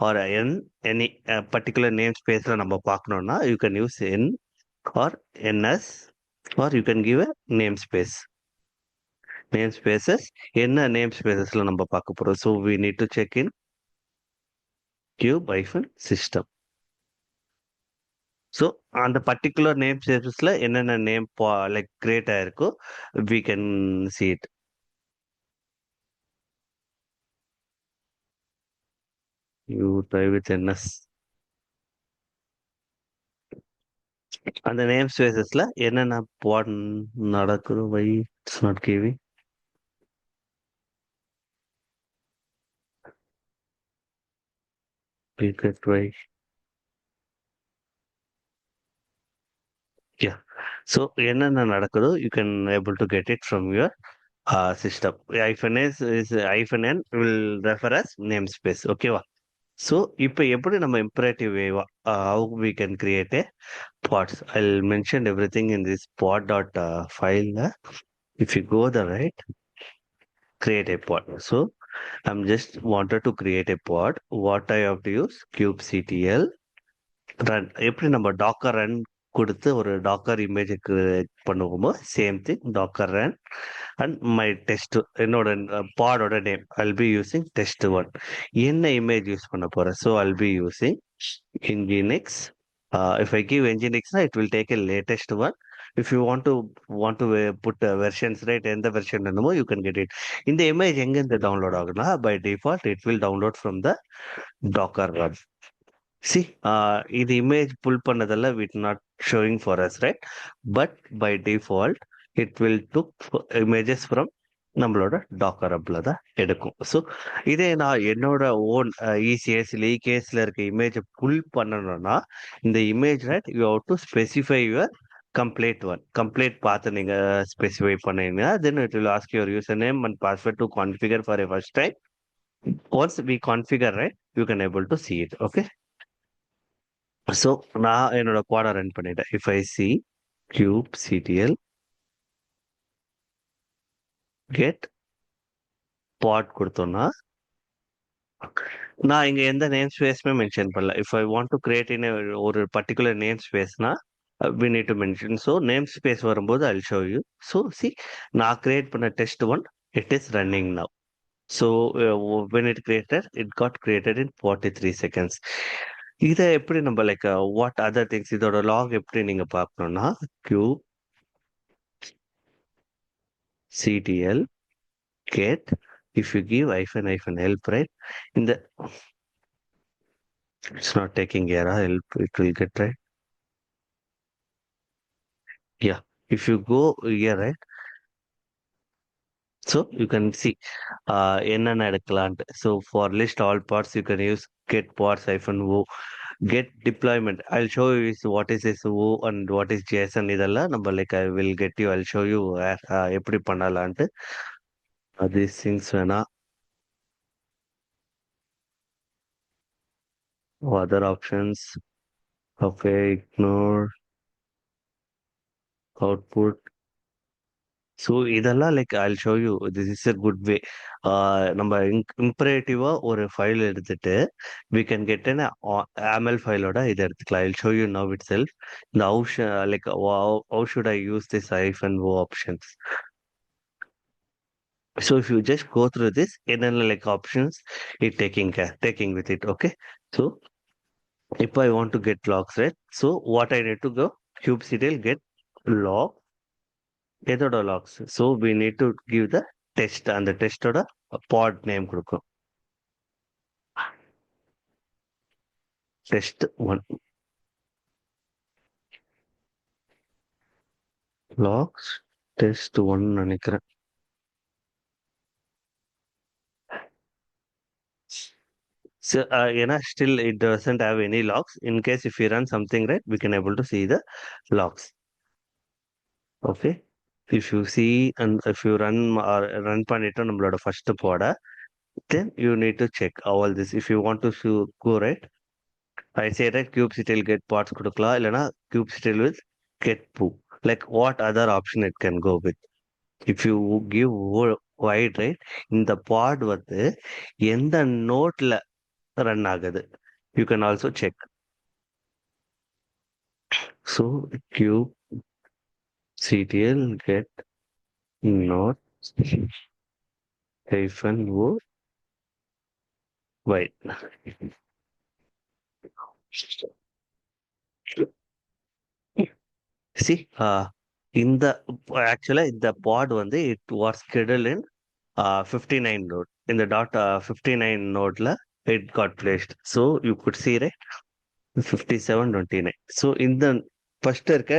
or N any particular நேம் ஸ்பேஸ்ல நம்ம பார்க்கணும்னா you can use N or NS or you can give a namespace. Name spaces என்ன நேம் ஸ்பேசஸ்ல நம்ம பார்க்க போறோம். So we need to check in cube hyphen system. So அந்த பர்டிகுலர் நேம் ஸ்பேசஸ்ல என்னென்ன நேம் லைக் கிரியேட் ஆயிருக்கோ we can see it. You try with ns. அந்த நேம் ஸ்பேசஸ்ல என்னென்ன பாட் நடக்குது. Why it's not giving. Why yeah. So என்னென்ன நடக்குதோ you can able to get it from your system. hyphen n will refer as namespace. ஓகேவா? So இப்போ எப்படி நம்ம imperative வேவா how we can create a pods. I'll mention everything in this pod.file. If you go the right, create a pod. So I'm just wanted to create a pod. What I have to use? kubectl ரன் எப்படி நம்ம docker run கொடுத்து ஒரு docker இமேஜுக்கு பண்ணுவோமோ same thing docker run and my test என்னோட பாடோட name I'll be using test1. என்ன இமேஜ் யூஸ் பண்ண போறேன்? So I'll be using nginx. If I give nginx it will take a latest one. If you want to put versions, right, எந்த version வேணுமோ you can get it. இந்த image எங்க இருந்து download ஆகுனா by default it will download from the docker run. See, இது image pull பண்ணதெல்லாம் it not showing for us, right? But by default, it will took images from நம்மளோட Docker ஹப்ல தான் எடுக்கும். So இதே நான் என்னோட ஓன் இசிஎஸ்ல இகேஸ்ல இருக்க இமேஜை புல் பண்ணணும்னா இந்த image right you have to specify your complete பார்த்து நீங்க ஸ்பெசிஃபை பண்ணீங்கன்னா then it will ask your user name and password to configure for a first time. Once we configure right you can able to see it. Okay, so நான் என்னோட குவாடை run பண்ணிட்டேன். If I see kubectl get pod கொடுத்தோம்னா நான் இங்க எந்த name ஸ்பேஸுமே mention பண்ணல. If I want to create in ஒரு பர்டிகுலர் நேம் ஸ்பேஸ்னா we need to mention. So name space வரும்போது I'll show you. So see, நான் கிரியேட் பண்ண test1 it is running now. So when it created, it got created in 43 seconds. இதை எப்படி நம்ம like what other things இதோட lock எப்படி நீங்க பார்க்கணும்னா kubectl get if you give -help, right, இந்த it's not taking error help, it will get right. Yeah, if you go here, right, so you can see என்னென்ன எடுக்கலான்ட்டு. So for list all parts you can use get parts -o. Get deployment, I'll show you is what is SO and what is JSON. இதெல்லாம் நம்ம like I will get you, I'll show you எப்படி பண்ணலான்ட்டு. these things வேணா other options. Okay, ignore output. So இதெல்லாம் like I'll show you, this is a good way. நம்ம இம்பரேட்டிவா ஒரு file எடுத்துட்டு we can get an AML ஃபைலோட இதை எடுத்துக்கலாம். I'll show you now itself. இந்த how should I use this -o options. So if you just go through this, என்னென்ன like options it taking with it. Okay, so if I want to get logs, right, so what I need to go kubectl get log எதோட logs. So we need to give the test அந்த டெஸ்டோட pod name கொடுக்கும் test1 logs test1 நினைக்கிறேன். So ஏன்னா still it doesn't have any logs. In case if you run something, right, we can able to see the logs. Okay, if you see and if you run பண்ணிட்டு நம்மளோட first pod, then you need to check all this. If you want to go right, I say that kubectl get parts கொடுக்கலாம், இல்லைன்னா kubectl with get poo. Like what other option it can go with. If you give wide, right, இந்த pod வந்து எந்த நோட்ல run ஆகுது you can also check. So kubectl get node -o wide. See, இந்த ஆக்சுவலா இந்த பாட் வந்து it was scheduled in 59 node. இந்த .59 நோட்ல it got placed. So you could see, right, 5729. So இந்த ஃபர்ஸ்ட் இருக்க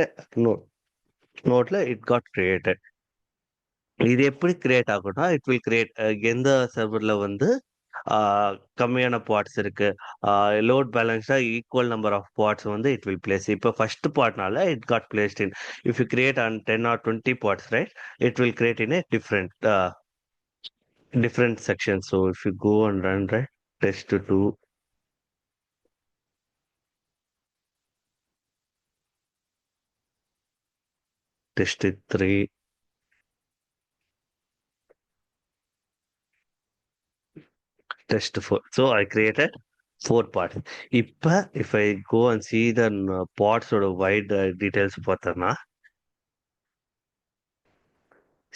நோட்ல it got created. இது எப்படி கிரியேட் ஆகும்னா இட் வில் கிரியேட் எந்த சர்வர்ல வந்து கம்மியான பார்ட்ஸ் இருக்கு, லோட் பேலன்ஸ்டா ஈக்குவல் நம்பர் ஆஃப் பார்ட்ஸ் வந்து இட் வில் பிளேஸ். இப்போ ஃபர்ஸ்ட் பார்ட்னால it got placed in. If you create on 10 or 20 parts, right, it will create in a different sections. So if you go and run, right, test2 test3 test 4. So I created 4 parts. If I go and see the parts or wide details பார்த்தோம்னா,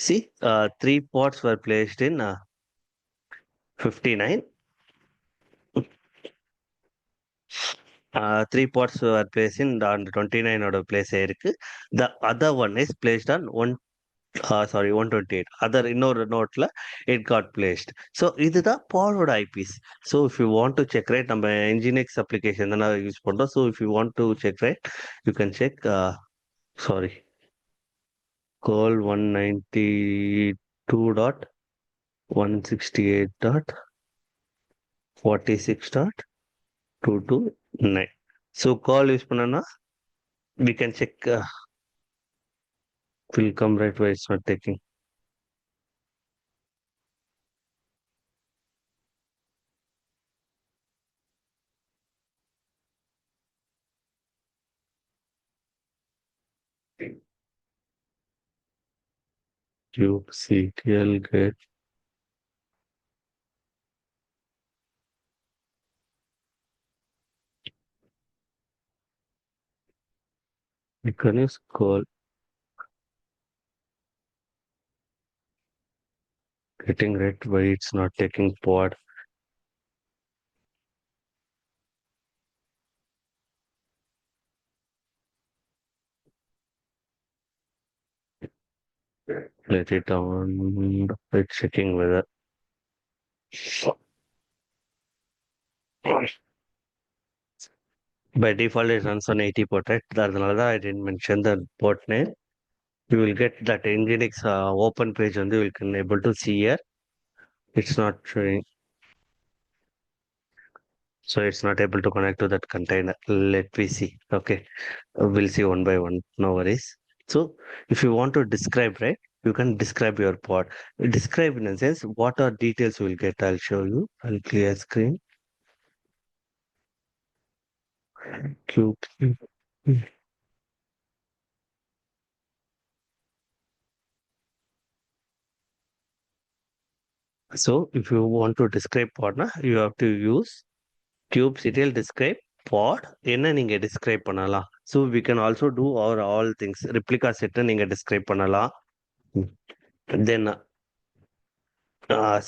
see, 3 parts were placed in 59. 3 parts were placed in on 29 ஓட place ஆயிருக்கு. The other one is placed on 128. Other இன்னொரு நோட்ல it got placed. So இதுதான் பாடோட ஐபிஸ். So if you want to check, right, நம்ம Nginx application தானே use பண்றோம். So if you want to check, right, you can check, sorry, call 192.168.46.229. So call use பண்ணனா we can check, will come right where it's not taking. kubectl get you can use call getting right why it's not taking pod. Let it on. It's checking whether. By default, it runs on 80 port, right? That's another. I didn't mention the port name. You will get that Nginx open page on you can able to see here. It's not showing. So it's not able to connect to that container. Let me see. Okay. We'll see one by one. No worries. So if you want to describe, right, you can describe your pod. Describe in a sense, what are details you will get. I'll show you. I'll clear screen. Cube. So if you want to describe pod, you have to use kubectl describe pod. என்ன நீங்க describe பண்ணலாம். So we can also do our all things. Replica set நீங்க describe பண்ணலாம். Then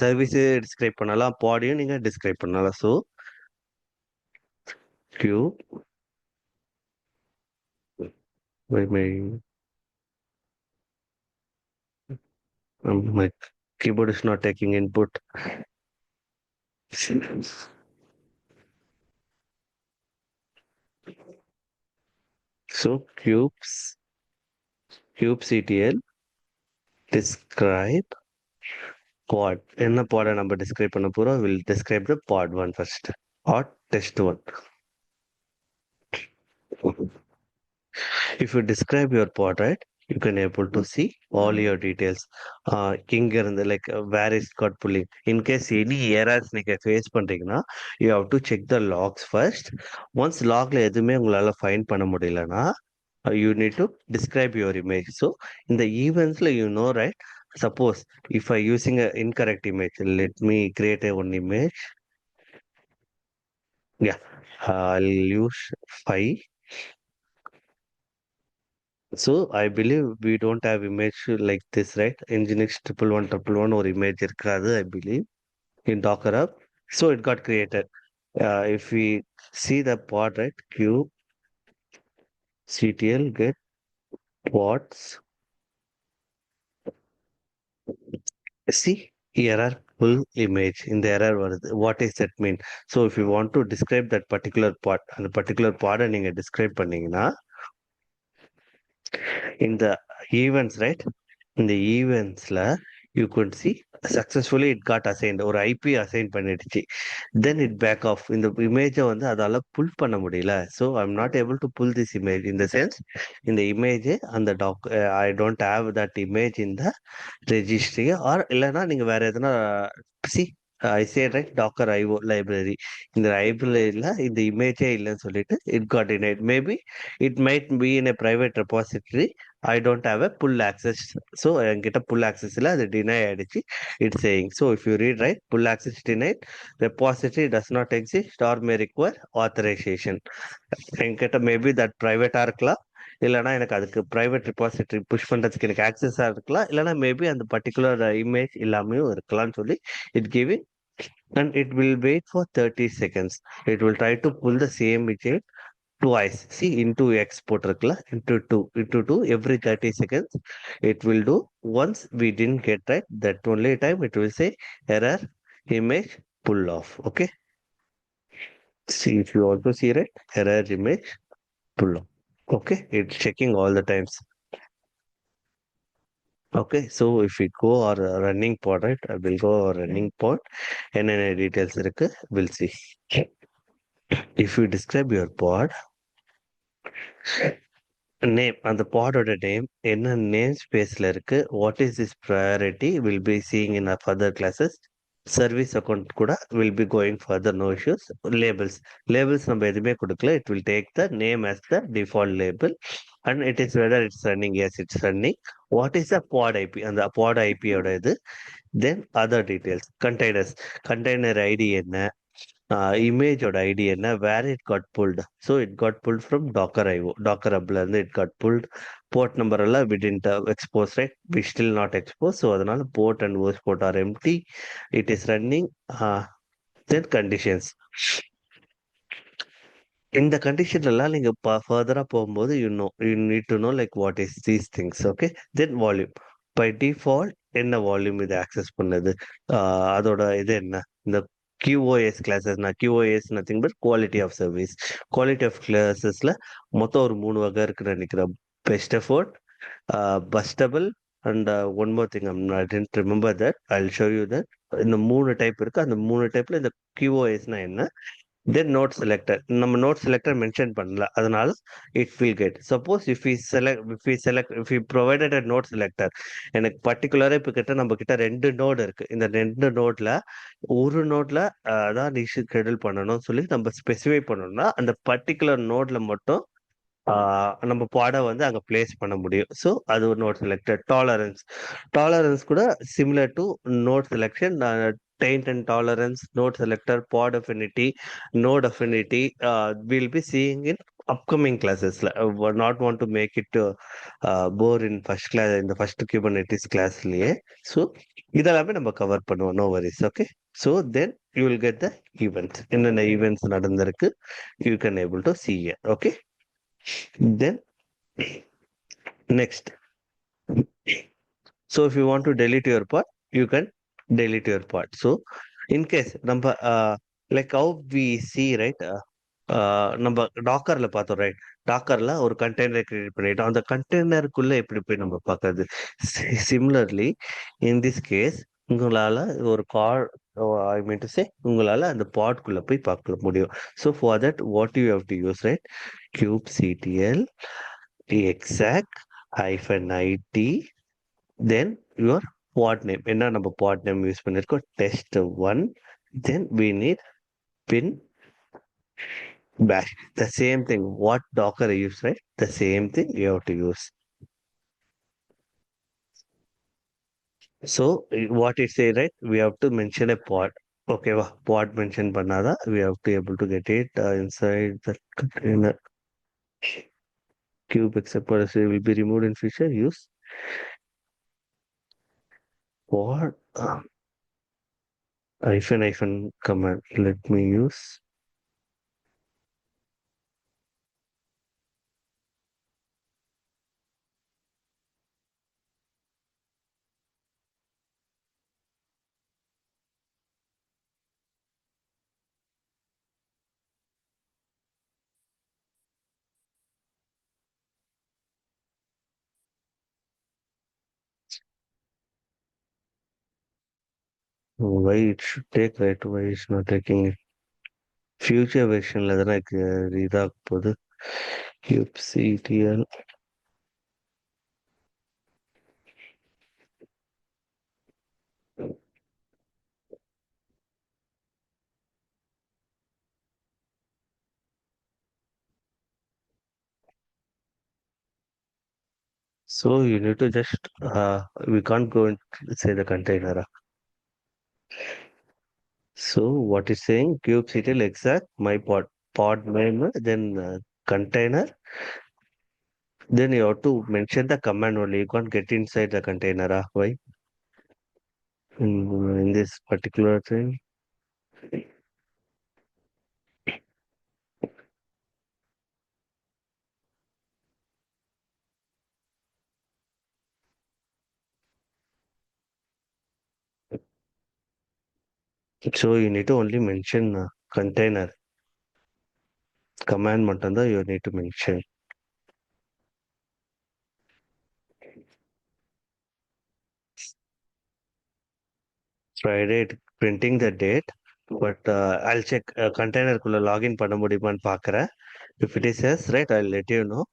service describe பண்ணலாம். பாடையும் நீங்க describe பண்ணலாம். So cube my keyboard is not taking input. So kubectl describe pod. என்ன pod நம்ம describe பண்ண போறோம். We'll describe the pod one first or test one. If you describe your pod, right, you can able to see all your details. இங்க இருந்து like where is got pulling. In case any errors நீங்க face பண்றீங்கன்னா, you have to check the logs first. Once logல எதுவுமே உங்களால find பண்ண முடியலன்னா, you need to describe your image. So in the eventsல you know, right, suppose if I using a incorrect image, let me create a one image. Yeah, I'll use 5. So I believe we don't have image like this, right? Nginx 11111 or image irukadu, I believe, in Docker Hub. So it got created. If we see the pod, right, kubectl get pods. See, error full image in the error. What does that mean? So if you want to describe that particular pod, and particular pod நீங்க describe பண்ணீங்கன்னா, in the events, right? In the eventsல you could see successfully it got assigned ஒரு IP assign பண்ணிடுச்சு. Then it back off. இந்த image வந்து அதால pull பண்ண முடியல. So I'm not able to pull this image. In the sense, இந்த image அந்த I don't have that image in the registry or இல்லைன்னா நீங்க வேற எதுனா see, I said, right, Docker IO library. இந்த லைப்ரரியில இந்த இமேஜே இல்லைன்னு சொல்லிட்டு it got denied. Maybe it might be in a private repository I don't have a pull access. So என்கிட்ட pull access இல்ல, அது deny ஆயிடுச்சு. It's saying. So if you read right, pull access denied, repository does not exist or may require authorization. என்கிட்ட maybe that ப்ரைவேட்டா இருக்கலாம், இல்லைன்னா எனக்கு அதுக்கு private ரிபாசிட்டரி push பண்றதுக்கு எனக்கு ஆக்சஸா இருக்கலாம், இல்லைன்னா மேபி அந்த பர்டிகுலர் இமேஜ் இல்லாமையும் இருக்கலாம்னு சொல்லி it giving. And it will wait for 30 seconds. It will try to pull the same image twice. See, into X போட்டிருக்குல, into 2 every 30 seconds. It will do. Once we didn't get right, that only time it will say error image pull off. Okay. See, if you also see right, error image pull off. Okay, it's checking all the times. Okay, so if we go our running pod, right, I will go our running pod and any details இருக்கு, we'll see. If you describe your pod, name அந்த பாடோட name என்ன name ஸ்பேஸ்ல இருக்கு, what is this priority will be seeing in further classes. Service account கூட will be going further, no issues. Labels நம்ம எதுவுமே கொடுக்கல, it will take the name as the default label and it is whether it's running. Yes, it's running. What is the pod IP, அந்த pod IP ஓட இது. Then other details, container ID என்ன, இமேஜோட ID என்ன, where it got pulled. So it got pulled from docker IO, docker அப்ல இருந்து it got pulled. Port number எல்லாம் we didn't expose, right, we still not expose. So அதனால port and host port are empty, it is running. Then conditions, இந்த condition எல்லாம் நீங்க ஃபர்தரா போகும்போது you need to know like what is these things. Okay. Then volume, by default என்ன volume இது access பண்ணுது, அதோட இது என்ன. இந்த QoS கிளாஸஸ்னா, QoS nothing but quality of service. Quality of கிளாஸஸ்ல மொத்தம் ஒரு 3 வகை இருக்குன்னு நினைக்கிறேன். Best effort, burstable and one more thing I don't remember that, I will show you that. இந்த 3 டைப் இருக்கு. அந்த 3 டைப்ல இந்த QoSனா என்ன. Then note selector, நம்ம note selector மென்ஷன் பண்ணல, அதனால it will get. Suppose if we provided a note selector, எனக்கு பர்டிகுலரா இப்ப கிட்ட நம்ம கிட்ட 2 நோடு இருக்கு. இந்த 2 நோட்ல ஒரு நோட்ல அதான் நீ ஷெட்யூல் பண்ணணும்னு சொல்லி நம்ம ஸ்பெசிஃபை பண்ணணும்னா அந்த பர்டிகுலர் நோட்ல மட்டும் நம்ம பாட வந்து அங்க பிளேஸ் பண்ண முடியும். ஸோ அது ஒரு நோட் செலக்டர். டாலரன்ஸ் கூட similar to node selection. taint and tolerance, node selector, pod affinity, node affinity, we'll be seeing in upcoming classes. Not want to make it bore in first class, in the first Kubernetes class liye. So இதெல்லாமே நம்ம cover பண்ணுவோம், no worries. Okay, so then you will get the events, என்னென்ன events நடந்திருக்கு you can able to see here. Okay, then next, so if you want to delete your part, you can delete your part. So in case நம்ம like how we see, right, நம்ம டாக்கர்ல பார்த்தோம், right. டாக்கர்ல ஒரு container create பண்ணிட்டோம், அந்த கண்டெய்னருக்குள்ள எப்படி போய் நம்ம பார்க்கறது. சிமிலர்லி இன் திஸ் கேஸ் உங்களால ஒரு கால், ஐ மீன் டு சே, உங்களால அந்த பாட்குள்ள போய் பார்க்க முடியும். So for that what you have to use, right, kubectl exec -it, then your pod name. என்ன நம்ம pod name யூஸ் பண்ணிருக்கோம், test1. then we need pin bash. The same thing what docker I use, right, the same thing you have to use. So what it say, right, we have to mention a pod. Okay, pod mention பண்ணாதா we have to able to get it inside the container. Cube except policy will be removed in future use pod hyphen command. Let me use why it should take, right, why it's not taking it. Future versionல தானே இதாக போகுது. kubectl So you need to just we can't go and say the container. So what is saying kubectl exact my pod name, then container. Then you have to mention the command only. You can't get inside the container. Why? In this particular thing. So you need to only mention container. Command மட்டும்தான் you need to mention. Friday printing the date. But I'll check container குள்ள login பண்ண முடியுமான்னு பார்க்கறேன். If it is yes, right, I'll let you know.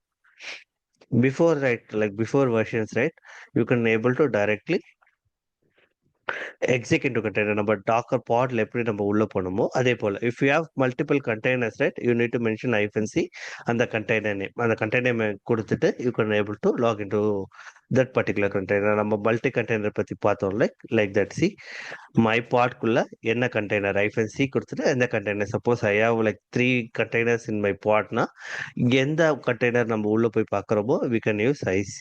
Before, right, like before versions, right, you can able to directly exec into container. நம்ம docker podல எப்படி நம்ம உள்ள போனோமோ அதே போல. If you have multiple containers, right, you need to mention -c அந்த container name. அந்த container name கொடுத்துட்டு you can able to log into that particular container. நம்ம multi container பத்தி பார்த்தோம் like that. See, my pod குள்ள என்ன container -c கொடுத்துட்டு எந்த container. Suppose I have like 3 containers in my podனா எந்த container நம்ம உள்ள போய் பார்க்கறோமோ we can use IC.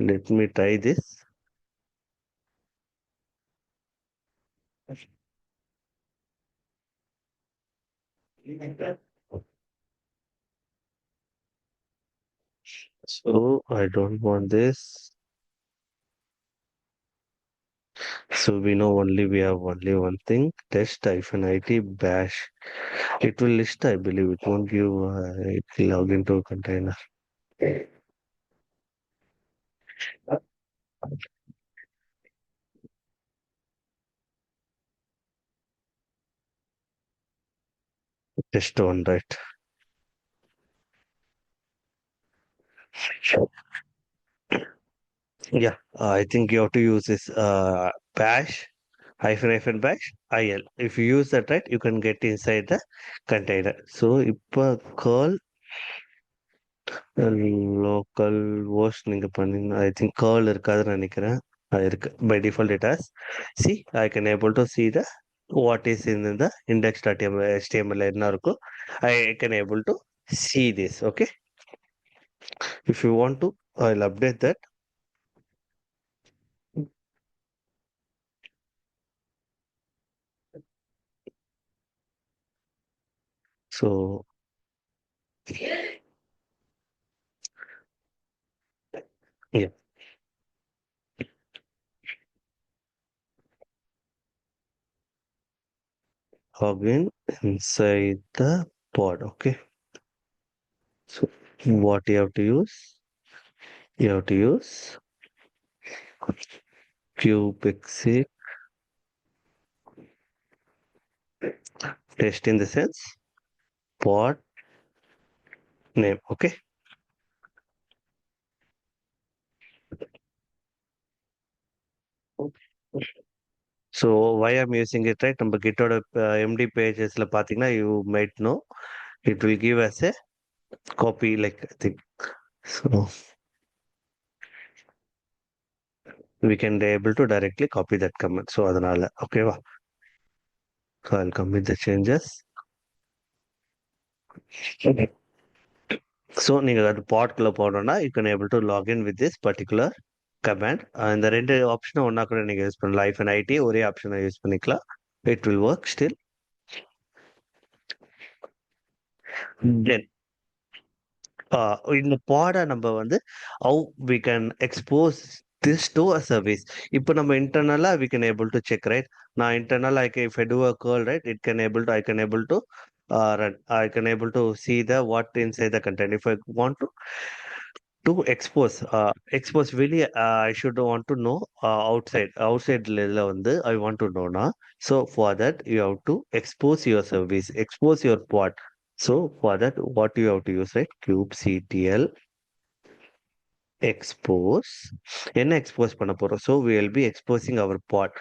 Let me try this. So I don't want this. So we know only we have only one thing. Test-it bash. It will list, I believe. It won't give it log into a container. Test one, right? Yeah, I think you have to use this bash bash IL. If you use that, right, you can get inside the container. So இப்போ curl local host நீங்க பண்ணீங்க I think curl இருக்காதுன்னு நினைக்கிறேன். இருக்கு by default it has. See, I can able to see the what is in the index.html என்ன இருக்கோ I can able to see this. Okay, if you want to, I'll update that. So yeah, login inside the pod. Okay, so what you have to use? You have to use Qpixel test in the sense pod name. Okay, so why I'm using it, right? நம்ம கிட்டோட MD pagesல பாத்தீங்கன்னா you might know it will give us a copy like I think. So we can be able to directly copy that command. So அதனால ஓகேவா? So I'll commit the changes. Okay. So நீங்க அது பாட்குள்ள போனோம்னா you can able to log in with this particular command. இந்த ரெண்டு ஆப்ஷனும் ஒன்னா கூட நீங்க யூஸ் பண்ணலாம். -it ஒரே ஆப்ஷனை யூஸ் பண்ணிக்கலாம். It will work still. Then இந்த பாட நம்ம வந்து how we can expose this to a service. இப்போ நம்ம இன்டர்னலா we can able to check, right? நான் internal if I do a curl, right, I can able to run. I can able to see the what inside the content. If I want to expose really I should want to know outside level வந்து I want to know na. So for that you have to expose your service, expose your pod. So for that what you have to use, right, kubectl expose என்ன expose பண்ண போறோம். So we will be exposing our pod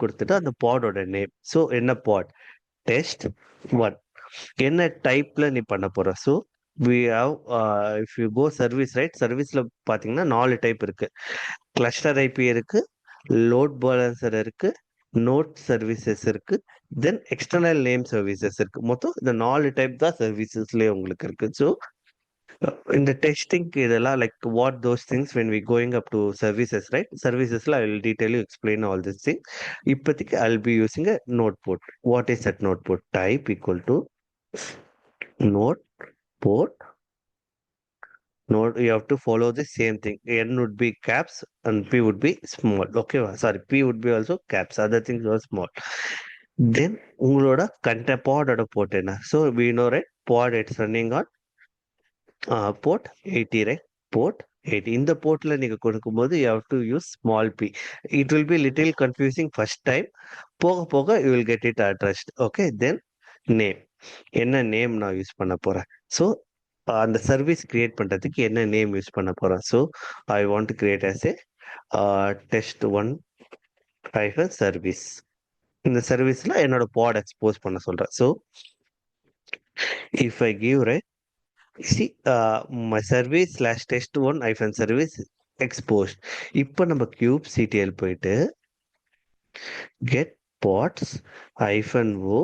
கொடுத்துட்டு அந்த podோட name. So என்ன pod test 1 என்ன டைப்ல நீ பண்ண போற. So we have if you go service, right? சர்வீஸ்ல பாத்தீங்கன்னா 4 டைப் இருக்கு. கிளஸ்டர் ஐபி இருக்கு, லோட் பேலன்சர் இருக்கு, நோட் சர்வீசஸ் இருக்கு, தென் எக்ஸ்டர்னல் நேம் சர்வீசஸ் இருக்கு. மொத்தம் இந்த 4 டைப் தான் சர்வீசஸ்லயே உங்களுக்கு இருக்கு. ஸோ இந்த டெஸ்டிங் இதெல்லாம் like what those things when we going up to services, right? சர்வீசஸ்ல I will detail you explain all this thing. இப்போதைக்கு I will be using a node port. What is that node port? Type equal to node port. Note, you have to follow the same thing. N would be caps and P would be small. Okay, sorry, P would be also caps. Other things are small. Then உங்களோட pod ஓட port என்ன? So we know, right? Pod it's running on port 80, right? Port 80. இந்த போர்ட்ல நீங்க கொடுக்கும்போது you have to use small p. It will be little confusing first time. போக போக you will get it addressed. Okay, then name. என்ன name நான் use பண்ண போறேன்? ஸோ அந்த சர்வீஸ் கிரியேட் பண்றதுக்கு என்ன நேம் யூஸ் பண்ண போறோம்? So I want to create as a test one hyphen service. இந்த சர்வீஸ்ல என்னோட பாட் எக்ஸ்போஸ் பண்ண சொல்றேன். So if I give right see my service slash test one hyphen service exposed. இப்போ நம்ம கியூப் சிடிஎல் போயிட்டு get pods hyphen O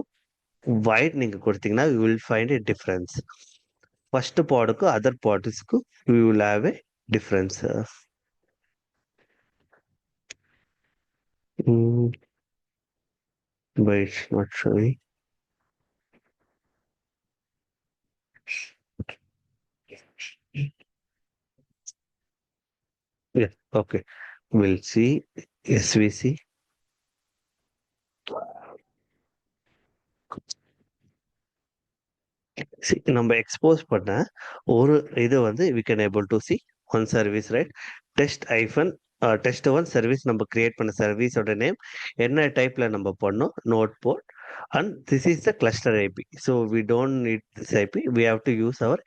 wide நீங்க கொடுத்தீங்கன்னா you will find a difference. First பாடுக்கும் அதர் பாட்ஸ்க்கும் we will have a difference. But it's not showing. Yeah, okay. We'll see SVC. See, நம்ம expose பண்ண ஒரு இது வந்து we can able to see one service, right? Test hyphen test one service நம்ம create பண்ண சர்வீஸோட name என்ன டைப்ல நம்ம பண்ணோம், note board, and this is the cluster IP. So we don't need this IP. We have to use our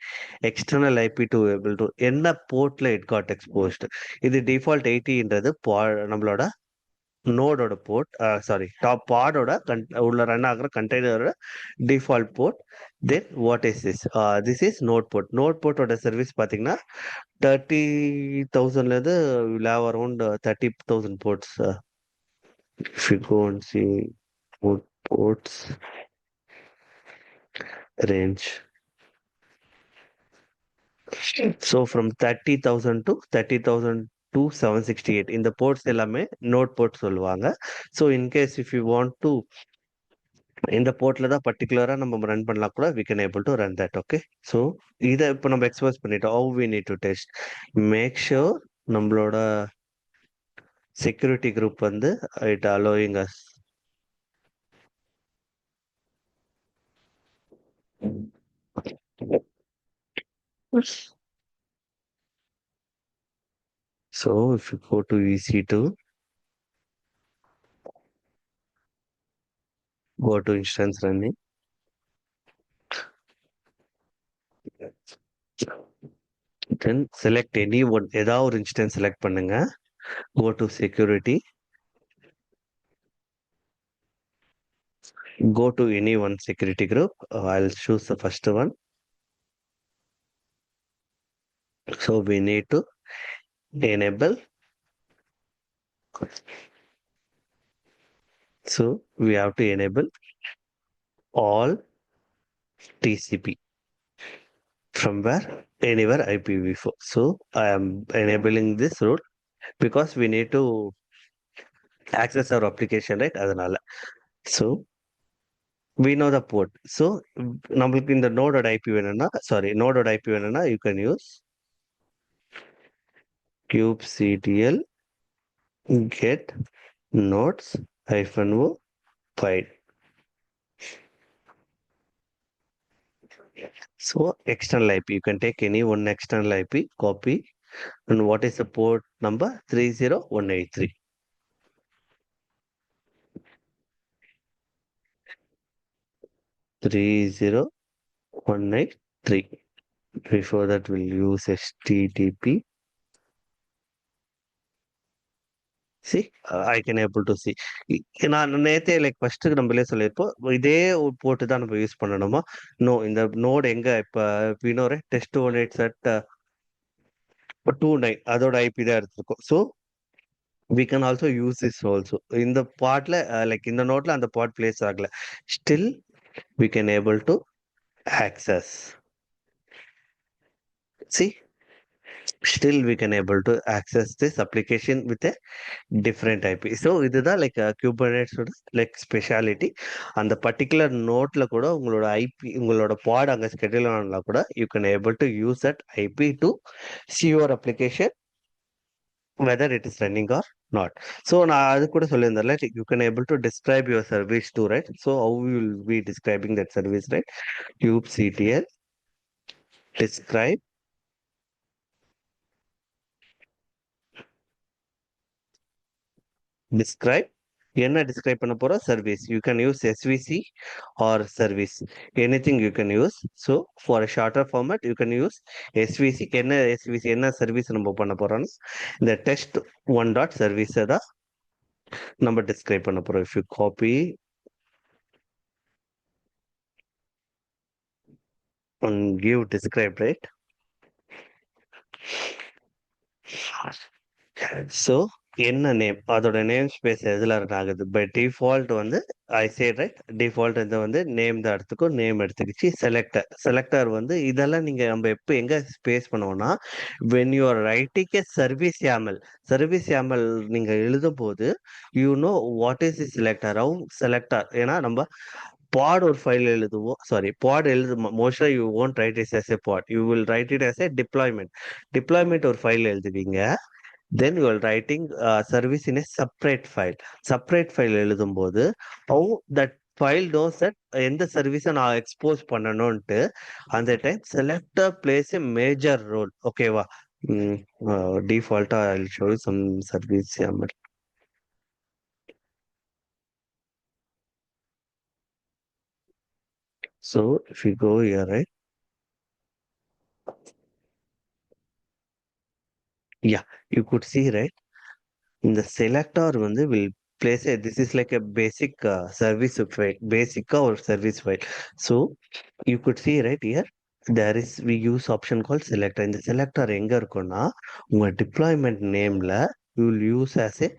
external IP to able to என்ன போர்ட்ல it got exposed. இது default 80ன்றது நம்மளோட நோடோட போர்ட், சாரி டாப் பாடோட உள்ள run ஆகிற கண்டெய்னரோட default port. Then what is this? This is node port. Node போர்ட்டோட சர்வீஸ் பார்த்தீங்கன்னா 30,000லேருந்து will have around 30,000 ports. If you go and see ports range. So from 30,000 to 30,000 to 768 இந்த ports எல்லாமே note board சொல்லுவாங்க. So in case if you want to இந்த போர்ட்ல தான் பர்டிகுலரா நம்ம ரன் பண்ணலாம் கூட we can able to run that. Okay, so இதை இப்போ நம்ம எக்ஸ்போஸ் பண்ணிட்டோம். how we need to test, make sure நம்மளோட செக்யூரிட்டி குரூப் வந்து it allowing us. So if you go to EC2, go to instance running, then select any one, ஏதாவது ஒரு instance select பண்ணுங்க. go to security, go to any one security group. I'll choose the first one. So we need to enable. So we have to enable all TCP from where, anywhere IPv4. So I am enabling this rule because we need to access our application, right? அதனால so we know the port. So நம்மளுக்கு இந்த node IP வேணும்னா, sorry, node IP வேணும்னா you can use kubectl get nodes -o file. So external IP, you can take any one external IP, copy, and what is the port number? 30183. Before that, we'll use HTTP. See, I can able to see. நான் நேத்தே like first நம்மளே சொல்லியிருப்போம் இதே போட்டு தான் நம்ம use பண்ணணுமா? No, இந்த நோட் எங்க இப்ப வினோரே டெஸ்ட் 18 செட் 29 அதோட ஐபி தான் எடுத்திருக்கோம். So we can also use this also. இந்த பார்ட்ல லைக் இந்த நோட்ல அந்த பார்ட் பிளேஸ் ஆகல. Still we can able to access. See, still we can able to access this application with a different IP. So இதுதான் like குபர்னெட்ஸோட like speciality. அந்த particular நோட்ல கூட உங்களோட ஐபி உங்களோட பாட் அங்கே ஸ்கெடியூல் ஆனா கூட you can able to use that IP to see your application whether it is running or not. So நான் அது கூட சொல்லியிருந்தேன் like you can able to describe your service too, right? So how you will be describing that service, right? kubectl describe describe என்ன describe பண்ண போறோம்? Service. You can use SVC R service, anything you can use. So for shorter format you can use SVC. என்ன SVC என்ன service நம்ம பண்ண போறோம்னா இந்த test 1 dot சர்வீஸை தான் நம்ம டிஸ்கிரைப் பண்ண போறோம். If you copy and give describe, right? ஸோ என்ன நேம், அதோட நேம் ஸ்பேஸ் எதில் ரன் ஆகுது? பை டிஃபால்ட் வந்து ஐ சே ரைட், டிஃபால்ட் இது வந்து நேம் தான் எடுத்துக்கும். நேம் எடுத்துக்கிச்சு. செலக்டர் வந்து இதெல்லாம் நீங்கள் நம்ம எப்போ எங்கே ஸ்பேஸ் பண்ணுவோம்னா when you are writing a service YAML நீங்கள் எழுதும் போது you know what is the selector. ஏன்னா நம்ம பாட் ஒரு ஃபைல் எழுதுவோம். Pod mostly you won't write it as a pod, you will write it as a deployment ஒரு file எழுதுவீங்க. then you are writing service in a separate file எழுதும் போது how that file knows that எந்த சர்வீஸை நான் expose பண்ணணும்ட்டு அந்த time selector place a major role. ஓகேவா? default I'll show you some service YAML. So if you go here, right? Yeah, you could see, right? இந்த selector வந்து will place a this is like a basic service file, basic or service file. So you could see right here there is we use option called selector. இந்த selector எங்க இருக்கும்னா உங்க deployment nameல you will use as a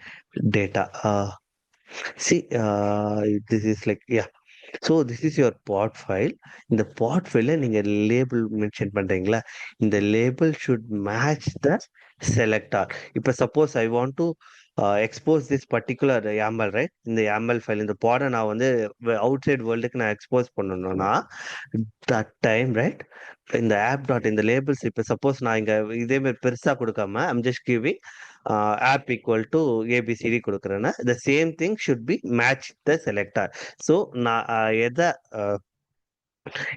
data. See, this is like, yeah. So this is your pod file. இந்த pod ஃபைலில் நீங்கள் label mention பண்ணுறீங்களா? இந்த label should match the selector. இப்போ suppose I want to expose this particular YAML, right? இந்த YAML file இந்த பாடை நான் வந்து அவுட் சைட் வேர்ல்டுக்கு நான் எக்ஸ்போஸ் பண்ணணும்னா தட் டைம், ரைட்? இந்த ஆப் டாட் இந்த லேபிள்ஸ் இப்போ சப்போஸ் நான் இங்கே இதேமாதிரி பெருசாக கொடுக்காம I'm just giving app equal to ABCD கொடுக்குறேன்னா the same thing should be match the selector. So நான்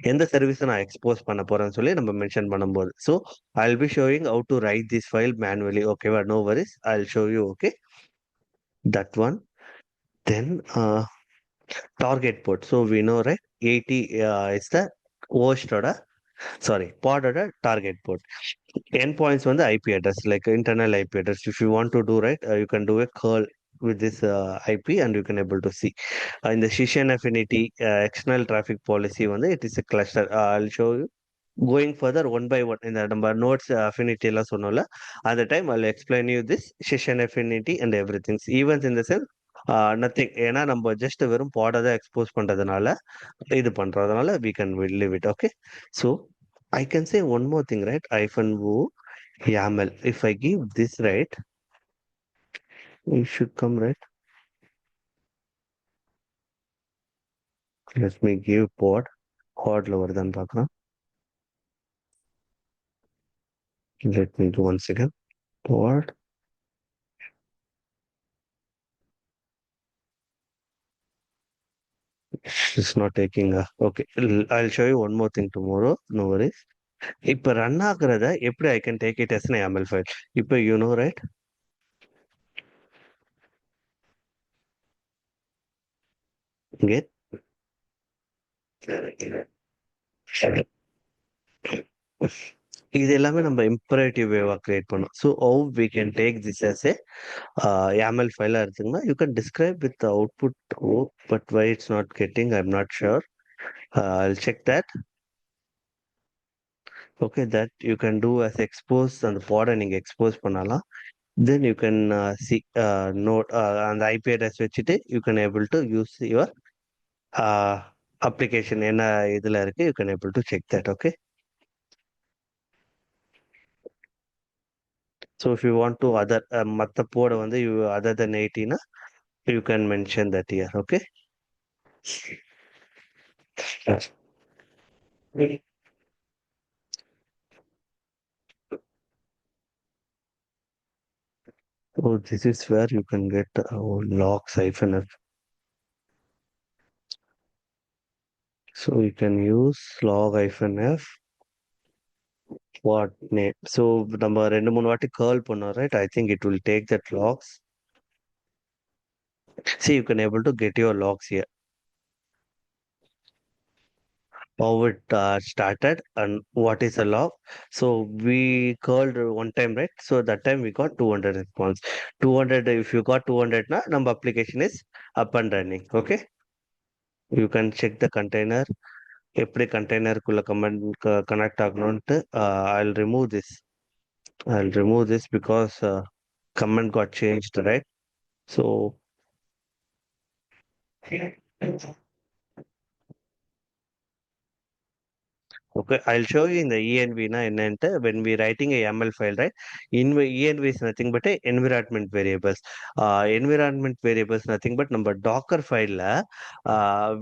எந்த சர்வீஸை நான் எக்ஸ்போஸ் பண்ண போறேன்னு சொல்லி நம்ம மென்ஷன் பண்ணும்போது so I will be showing how to write this file manually. ஓகேவா? No worries, I will show you. Okay, that one. Then target port. So we know right 80 is the ஹோஸ்டோட பாடோட target port. endpoints வந்து IP address, like internal IP address. If you want to do right, you can do a curl with this IP and you can able to see. In the session affinity, external traffic policy வந்து it is a cluster. I'll show you going further one by one. இந்த நம்ம nodes affinity எல்லாம் சொன்னோம்ல அந்த time I'll explain you this session affinity and everything. Events in the sense nothing. ஏன்னா நம்ம just வெறும் பாடை தான் எக்ஸ்போஸ் பண்றதுனால இது பண்றதுனால we can leave it. Okay, so I can say one more thing, right? -o YAML. If I give this, right, it should come, right? Let me give pod lower than பார்க்கலாம். Let me do once again. Pod. It's not taking a. Okay, I'll show you one more thing tomorrow. No worries. இப்போ run ஆகுறத எப்படி I can take it as an YAML file. இப்போ you know, right? Get. இது எல்லாமே நம்ம imperative வேவா create பண்ணும். So how we can take this as a YAML ஃபைலா எடுத்தீங்கன்னா you can describe with output o but why it's not getting I am not sure. I'll check that. Okay, that you can do as expose அந்த பாட நீங்க expose பண்ணலாம். Then you can see note அந்த IP address வச்சுட்டு you can able to use your application என்ன இதுல இருக்கு you can able to check that. Okay, so if you want to other மத்த போட வந்து you other than 80 you can mention that here. Okay. So this is where you can get logs -f. So you can use log-f what name. So நம்ம 2-3 வாட்டி curl பண்ணோம், right? I think it will take that logs. See, you can able to get your logs here. How it started and what is a log. So we curled one time, right? So that time we got 200 response. 200, if you got 200 na, number application is up and running. Okay. You can check the container. எப்படி கண்டெய்னருக்குள்ள connect ஆகணும்ட்டு I'll remove this because comment got changed, right? So okay, I'll show you in the env na என்னன்ட்டு when we writing a YAML file, right? env is nothing but a environment variables. Environment variables nothing but number Docker file la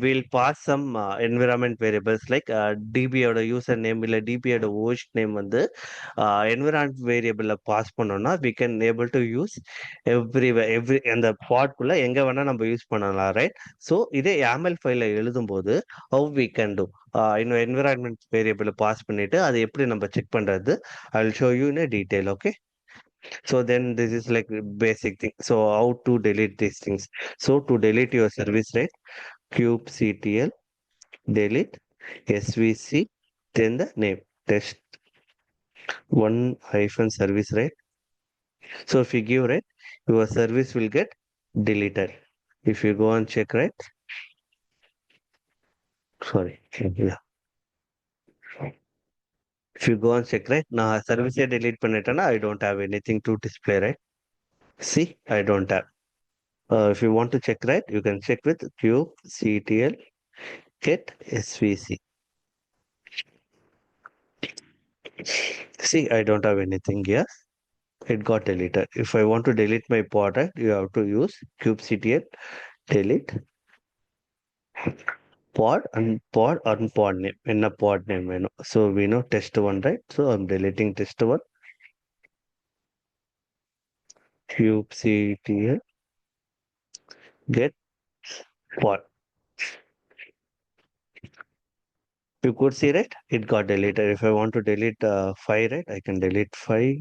we'll pass some environment variables like db ஓட user name இல்ல db ஓட host name வந்து environment variable ல pass பண்ணோம்னா we can able to use every அந்த pod குள்ள எங்க வேணா நம்ம யூஸ் பண்ணலாம், right? So இதே YAML file ல எழுதும்போது how we can do இன்னும் என்விரான்மெண்ட் வேரியபிள் பாஸ் பண்ணிட்டு அதை எப்படி நம்ம செக் பண்றது ஐ will show you in detail. Okay, so then this is like basic thing. So how to delete these things? So to delete your service, right? kubectl delete svc, then the name test one hyphen service, right? So if you give, right, your service will get deleted. If you go and check, right, sorry, yeah, if you go and check, right, now service delete பண்ணிட்டேன்னா I don't have anything to display, right? See, I don't have. If you want to check, right, you can check with kubectl get svc. See, I don't have anything here. It got deleted. If I want to delete my pod, right, you have to use kubectl delete pod name. In a pod name, you know. So we know test one, right? So I'm deleting test one. Kubectl get pod. You could see, right? It got deleted. If I want to delete 5, right, I can delete 5.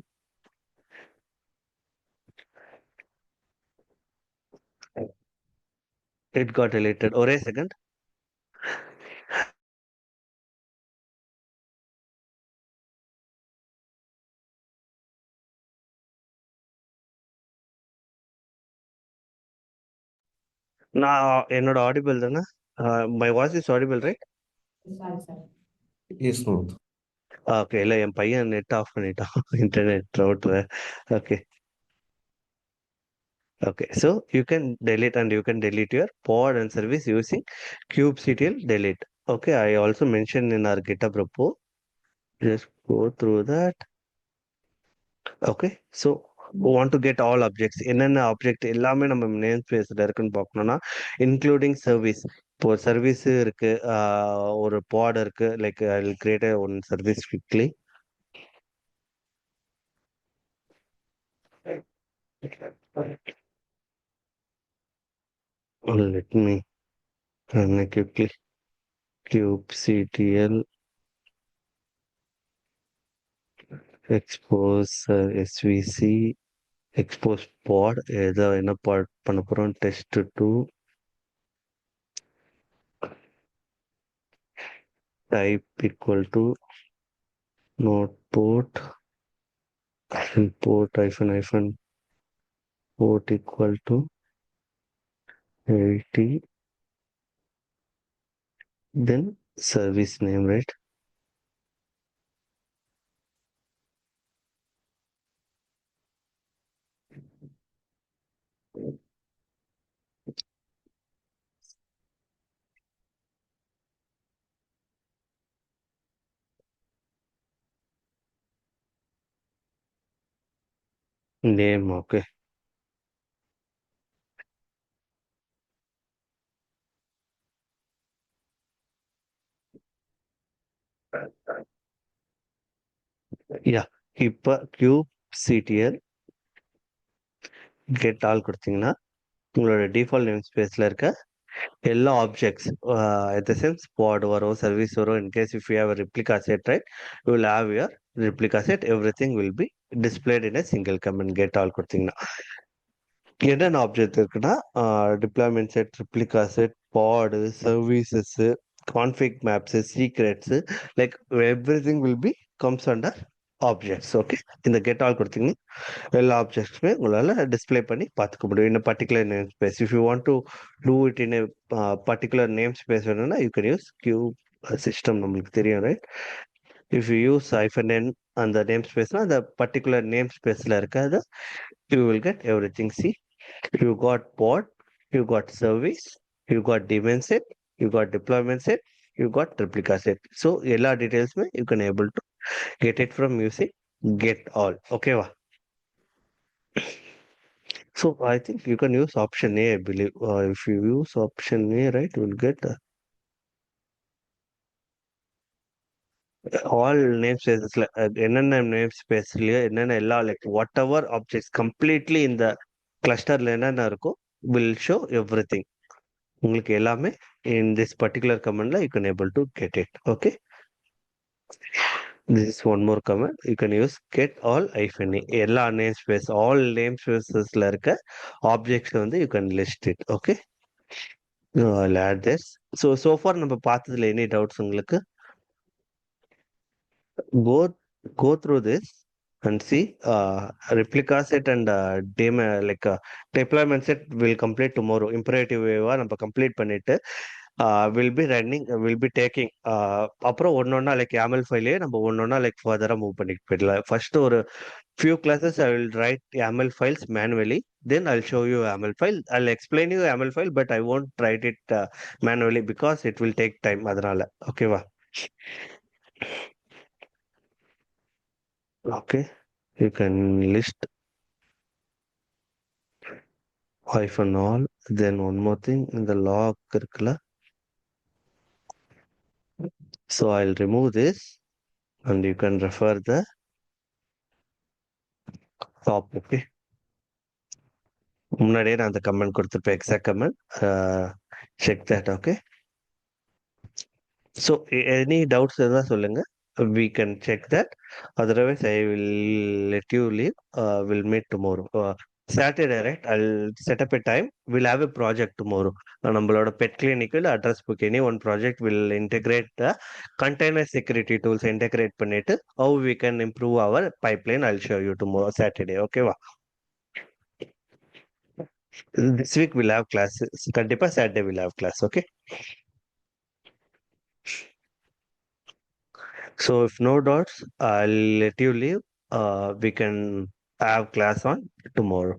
It got deleted. Or a second. நான் என்னோட audible தானே? My voice is audible, right? Yes, Pramod. Okay, இல்லை என் பையன் net off பண்ணிட்டான் internet router. Okay okay, so you can delete and you can delete your pod and service using kubectl delete. Okay, I also mentioned in our GitHub repo. Just go through that. Okay, so want to get all objects. என்னென்ன object எல்லாமே நம்ம name ஸ்பேஸ்ல இருக்குன்னு பார்க்கணும்னா including service. இப்போ service இருக்கு, ஒரு பாட் இருக்கு, like I will create one service quickly. Let me run it quickly. kubectl expose svc expose pod ஏதோ என்ன பாட் பண்ண போறோம், test 2 type equal to notepad import hyphen port equal to 80, then service name, right? Name, okay. Yeah, இப்ப kubectl get all கொடுத்தீங்கன்னா உங்களோட default name ஸ்பேஸ்ல இருக்க எல்லா objects at the sense pod வரும் சர்வீஸ் வரும் in case if you have a replica set, right, you will have your replica set, everything will be displayed in a single command get all கொடுத்தீங்கன்னா என்னென்ன object இருக்குன்னா deployment set, replica set, pod, services, config maps, secrets, like everything will be comes under objects. Okay, இந்த get all கொடுத்தீங்கன்னா எல்லா ஆப்ஜெக்ட்ஸுமே உங்களால் display பண்ணி பார்த்துக்க முடியும். இந்த particular name space if you want to do it in particular name space வேணும்னா you can use kube system, நம்மளுக்கு தெரியும், right? If you use -n அந்த நேம் ஸ்பேஸ்னா அந்த பர்டிகுலர் நேம் ஸ்பேஸில் இருக்காது, you will get every thing. C, you got pod, you got service, you got daemon set, you got deployment set, you got replica set. So எல்லா டீடைல்ஸுமே you can able to get it from using get all. Okay வா? So I think you can use option A, I believe. If you use option A, right, you will get all namespaces. என்னென்ன name ஸ்பேஸ்லயோ என்னென்ன எல்லா like what ever objects completely இந்த கிளஸ்டர்ல என்னென்ன இருக்கோ will show every thing. உங்களுக்கு எல்லாமே in this particular command you can able to get it. Okay, this is one more command. You can use get all -a. எல்லா name space all name ஸ்பேசஸ்ல இருக்க objects வந்து you can list it. Okay, I'll add this. So far நம்ம பார்த்ததுல any doubts உங்களுக்கு? go go through this and see replica set and deployment set will complete tomorrow. Imperative wave நம்ம complete பண்ணிட்டு will be running, will be taking அப்புறம் ஒன்னொன்னா like YAML ஃபைலே நம்ம ஒன்னொன்னா like ஃபர்தரா மூவ் பண்ணிட்டு போயிடலாம். ஃபர்ஸ்ட் ஒரு few classes I will write YAML files manually, then I'll show you YAML file. I'll explain you YAML file, but I won't write it manually because it will take time. அதனால ஓகேவா? Okay, you can list -all. Then one more thing, in the log இருக்குல்ல, so I'll remove this and you can refer the top. Okay, முன்னாடியே நான் அந்த comment கொடுத்துருப்பேன், exact comment, check that. Okay, so any doubts எதாவது சொல்லுங்க, we can check that. Otherwise I will let you leave. We'll meet tomorrow, Saturday, right? I'll set up a time. We'll have a project tomorrow. நம்மளோட pet clinical address book any one project will integrate the container security tools integrate பண்ணிட்டு how we can improve our pipeline. I'll show you tomorrow, Saturday. ஓகேவா? This week we'll have classes. கண்டிப்பா Saturday we'll have class. Okay, so if no doubts I'll let you leave. We can have class on tomorrow.